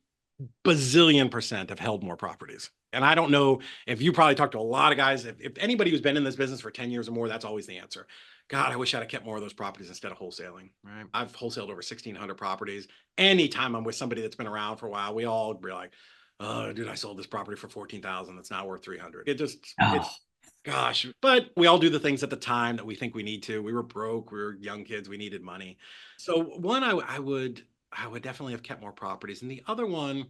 bazillion% have held more properties. And I don't know if you probably talked to a lot of guys. If anybody who's been in this business for 10 years or more, that's always the answer. God, I wish I'd have kept more of those properties instead of wholesaling. Right. I've wholesaled over 1,600 properties. Anytime I'm with somebody that's been around for a while, we all be like, oh, dude, I sold this property for 14,000. That's now worth 300. Oh, Gosh, but we all do the things at the time that we think we need to. We were broke, we were young kids, we needed money. So one, I would definitely have kept more properties. And the other one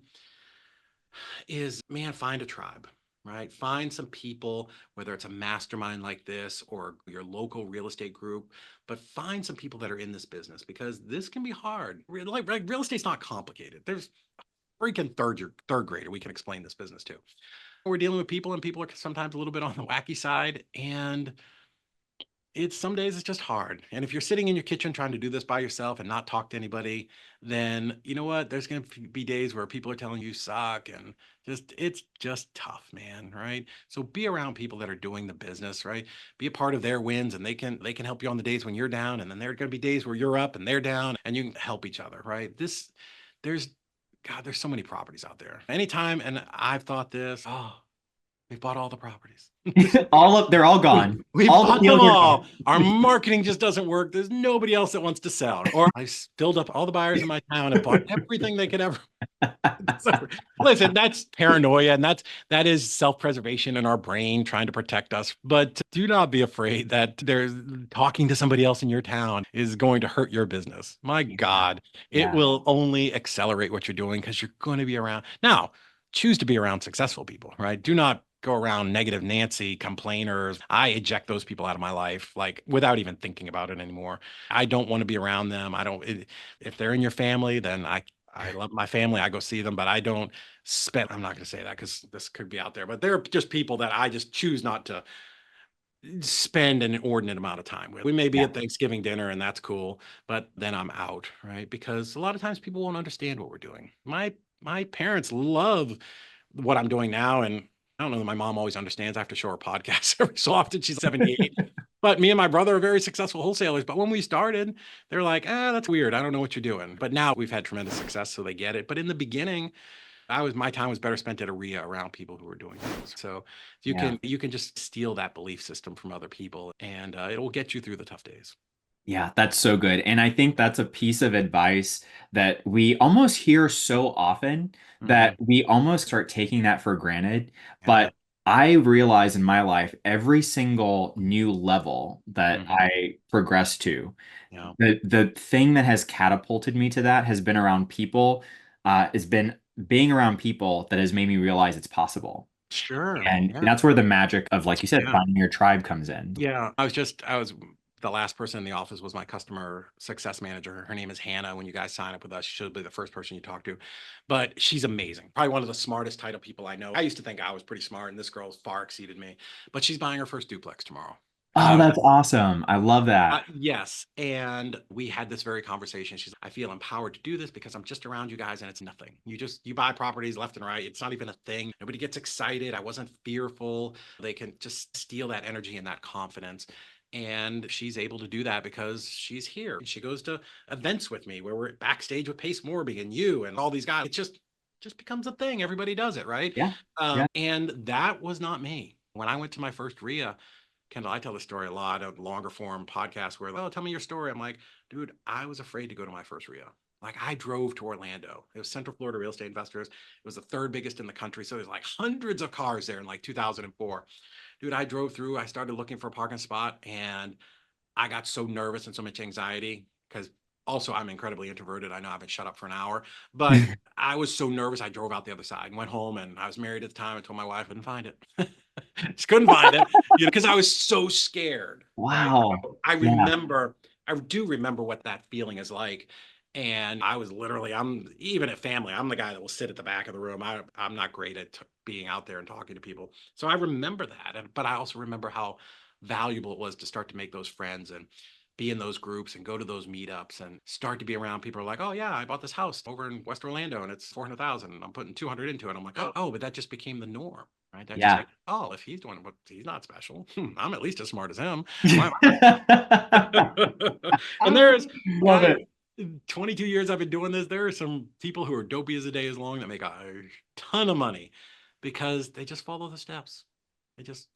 is, man, find a tribe, right? Find some people, whether it's a mastermind like this or your local real estate group, but find some people that are in this business because this can be hard. Like real estate's not complicated. There's freaking third grader we can explain this business to. We're dealing with people and people are sometimes a little bit on the wacky side and it's some days it's just hard. And if you're sitting in your kitchen trying to do this by yourself and not talk to anybody, then you know what? There's going to be days where people are telling you suck and it's just tough, man. Right. So be around people that are doing the business, right? Be a part of their wins and they can help you on the days when you're down. And then there are going to be days where you're up and they're down and you can help each other. Right. There's, God, there's so many properties out there. Anytime. And I've thought this, oh, we bought all the properties. they're all gone. We All the bought them deals are all. gone. Our marketing just doesn't work. There's nobody else that wants to sell. Or I filled up all the buyers in my town and bought everything they could ever. So, listen, that's paranoia and that is self-preservation in our brain trying to protect us. But do not be afraid that there's talking to somebody else in your town is going to hurt your business. My Yeah. God, it Yeah. will only accelerate what you're doing because you're going to be around. Now, choose to be around successful people, right? Do not go around negative Nancy complainers. I eject those people out of my life, like without even thinking about it anymore. I don't want to be around them. I don't, if they're in your family, then I love my family. I go see them, but I don't I'm not going to say that because this could be out there, but they're just people that I just choose not to spend an inordinate amount of time with. We may be Yeah. at Thanksgiving dinner and that's cool, but then I'm out, right? Because a lot of times people won't understand what we're doing. My parents love what I'm doing now. And I don't know that my mom always understands. I have to show her podcasts every so often. She's 78. But me and my brother are very successful wholesalers. But when we started, they're like, that's weird. I don't know what you're doing. But now we've had tremendous success, so they get it. But in the beginning, my time was better spent at a RIA around people who were doing things. So Yeah. you can just steal that belief system from other people and it will get you through the tough days. Yeah, that's so good. And I think that's a piece of advice that we almost hear so often Hmm. that we almost start taking that for granted. Yeah. But I realize in my life, every single new level that Hmm. I progress to, Yeah. the thing that has catapulted me to that has been around people, has been being around people that has made me realize it's possible. Sure. And Yeah. that's where the magic of, like you said, Yeah. finding your tribe comes in. Yeah. I was the last person in the office was my customer success manager. Her name is Hannah. When you guys sign up with us, she'll be the first person you talk to. But she's amazing. Probably one of the smartest title people I know. I used to think I was pretty smart, and this girl's far exceeded me. But she's buying her first duplex tomorrow. Oh, So that's awesome. I love that. yes. And we had this very conversation. She's, I feel empowered to do this because I'm just around you guys and it's nothing. You buy properties left and right. It's not even a thing. Nobody gets excited. I wasn't fearful. They can just steal that energy and that confidence. And she's able to do that because she's here. She goes to events with me where we're backstage with Pace Morby and you and all these guys. It just becomes a thing. Everybody does it, right? Yeah. Yeah. And that was not me. When I went to my first RIA, Kendall, I tell the story a lot of longer form podcasts where, oh, tell me your story. I'm like, dude, I was afraid to go to my first RIA. Like I drove to Orlando. It was Central Florida Real Estate Investors. It was the third biggest in the country. So there's like hundreds of cars there in like 2004. Dude, I drove through. I started looking for a parking spot and I got so nervous and so much anxiety because also I'm incredibly introverted. I know I've been shut up for an hour, but I was so nervous. I drove out the other side and went home, and I was married at the time. I told my wife I couldn't find it. Just couldn't find it, because I was so scared, right? Wow. I Yeah. remember, I do remember what that feeling is like. And I was literally, I'm even at family, I'm the guy that will sit at the back of the room. I'm not great at being out there and talking to people. So I remember that. But I also remember how valuable it was to start to make those friends and be in those groups and go to those meetups and start to be around people who are like, oh yeah, I bought this house over in West Orlando and it's 400,000 and I'm putting 200 into it. I'm like, oh, but that just became the norm, right? That just Yeah. like, oh, if he's doing what, he's not special. I'm at least as smart as him. Why am I? And there's Love guys, it. 22 years I've been doing this. There are some people who are dopey as a day is long that make a ton of money because they just follow the steps. They just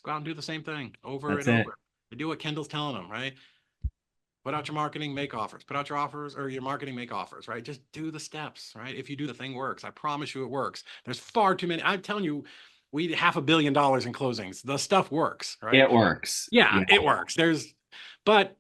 go out and do the same thing over That's and it. over. They do what Kendall's telling them, right? Put out your marketing, make offers. Put out your offers or your marketing, make offers, right? Just do the steps, right? If you do, the thing works. I promise you it works. There's far too many. I'm telling you, we $500 million in closings. The stuff works, right? It works. Yeah, Yeah. it works. But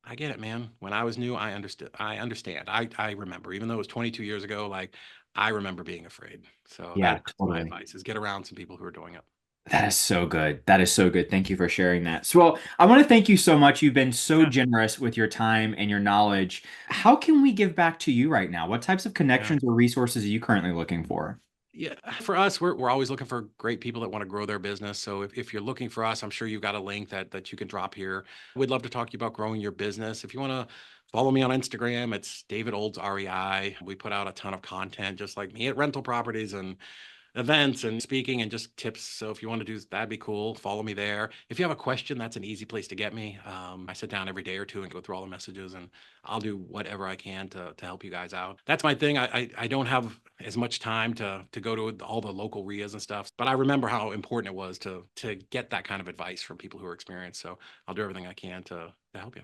I get it, man. When I was new, I understood. I understand. I remember, even though it was 22 years ago, like I remember being afraid. So Yeah, that's my totally. advice: is get around some people who are doing it. That is so good. That is so good. Thank you for sharing that. So, well, I want to thank you so much. You've been so Yeah, generous with your time and your knowledge. How can we give back to you right now? What types of yeah. connections or resources are you currently looking for? Yeah, for us, we're always looking for great people that want to grow their business. So if you're looking for us, I'm sure you've got a link that you can drop here. We'd love to talk to you about growing your business. If you want to follow me on Instagram, it's David Olds REI. We put out a ton of content just like me at rental properties and events and speaking and just tips. So if you want to do that'd be cool. Follow me there. If you have a question, that's an easy place to get me. I sit down every day or two and go through all the messages, and I'll do whatever I can to help you guys out. That's my thing. I don't have as much time to go to all the local RIAs and stuff, but I remember how important it was to get that kind of advice from people who are experienced. So I'll do everything I can to help you.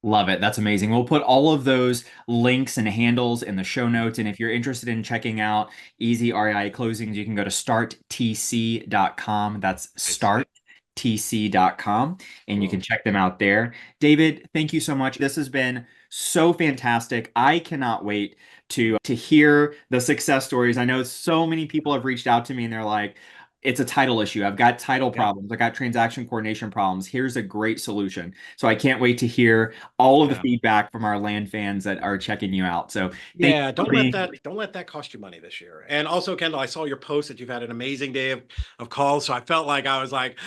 Love it. That's amazing. We'll put all of those links and handles in the show notes. And if you're interested in checking out Easy REI closings, you can go to starttc.com. That's Nice. starttc.com. And you can Cool. check them out there. David, thank you so much. This has been so fantastic. I cannot wait to hear the success stories. I know so many people have reached out to me and they're like, it's a title issue. I've got title Yeah. problems. I got transaction coordination problems. Here's a great solution. So I can't wait to hear all of the Yeah. feedback from our land fans that are checking you out. So thank Yeah, you for being. don't let that cost you money this year. And also, Kendall, I saw your post that you've had an amazing day of calls. So I felt like I was like,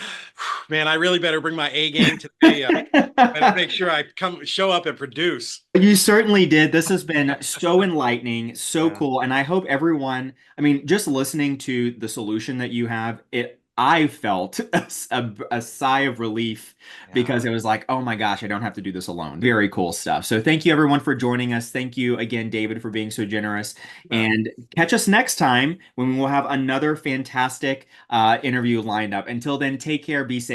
man, I really better bring my A game today. Better make sure I show up and produce. You certainly did. This has been so enlightening, so Yeah, cool. And I hope everyone, I mean, just listening to the solution that you have, I felt a sigh of relief yeah, because it was like, oh my gosh, I don't have to do this alone. Very cool stuff. So thank you everyone for joining us. Thank you again, David, for being so generous. you bet. And catch us next time when we will have another fantastic interview lined up. Until then, take care, be safe.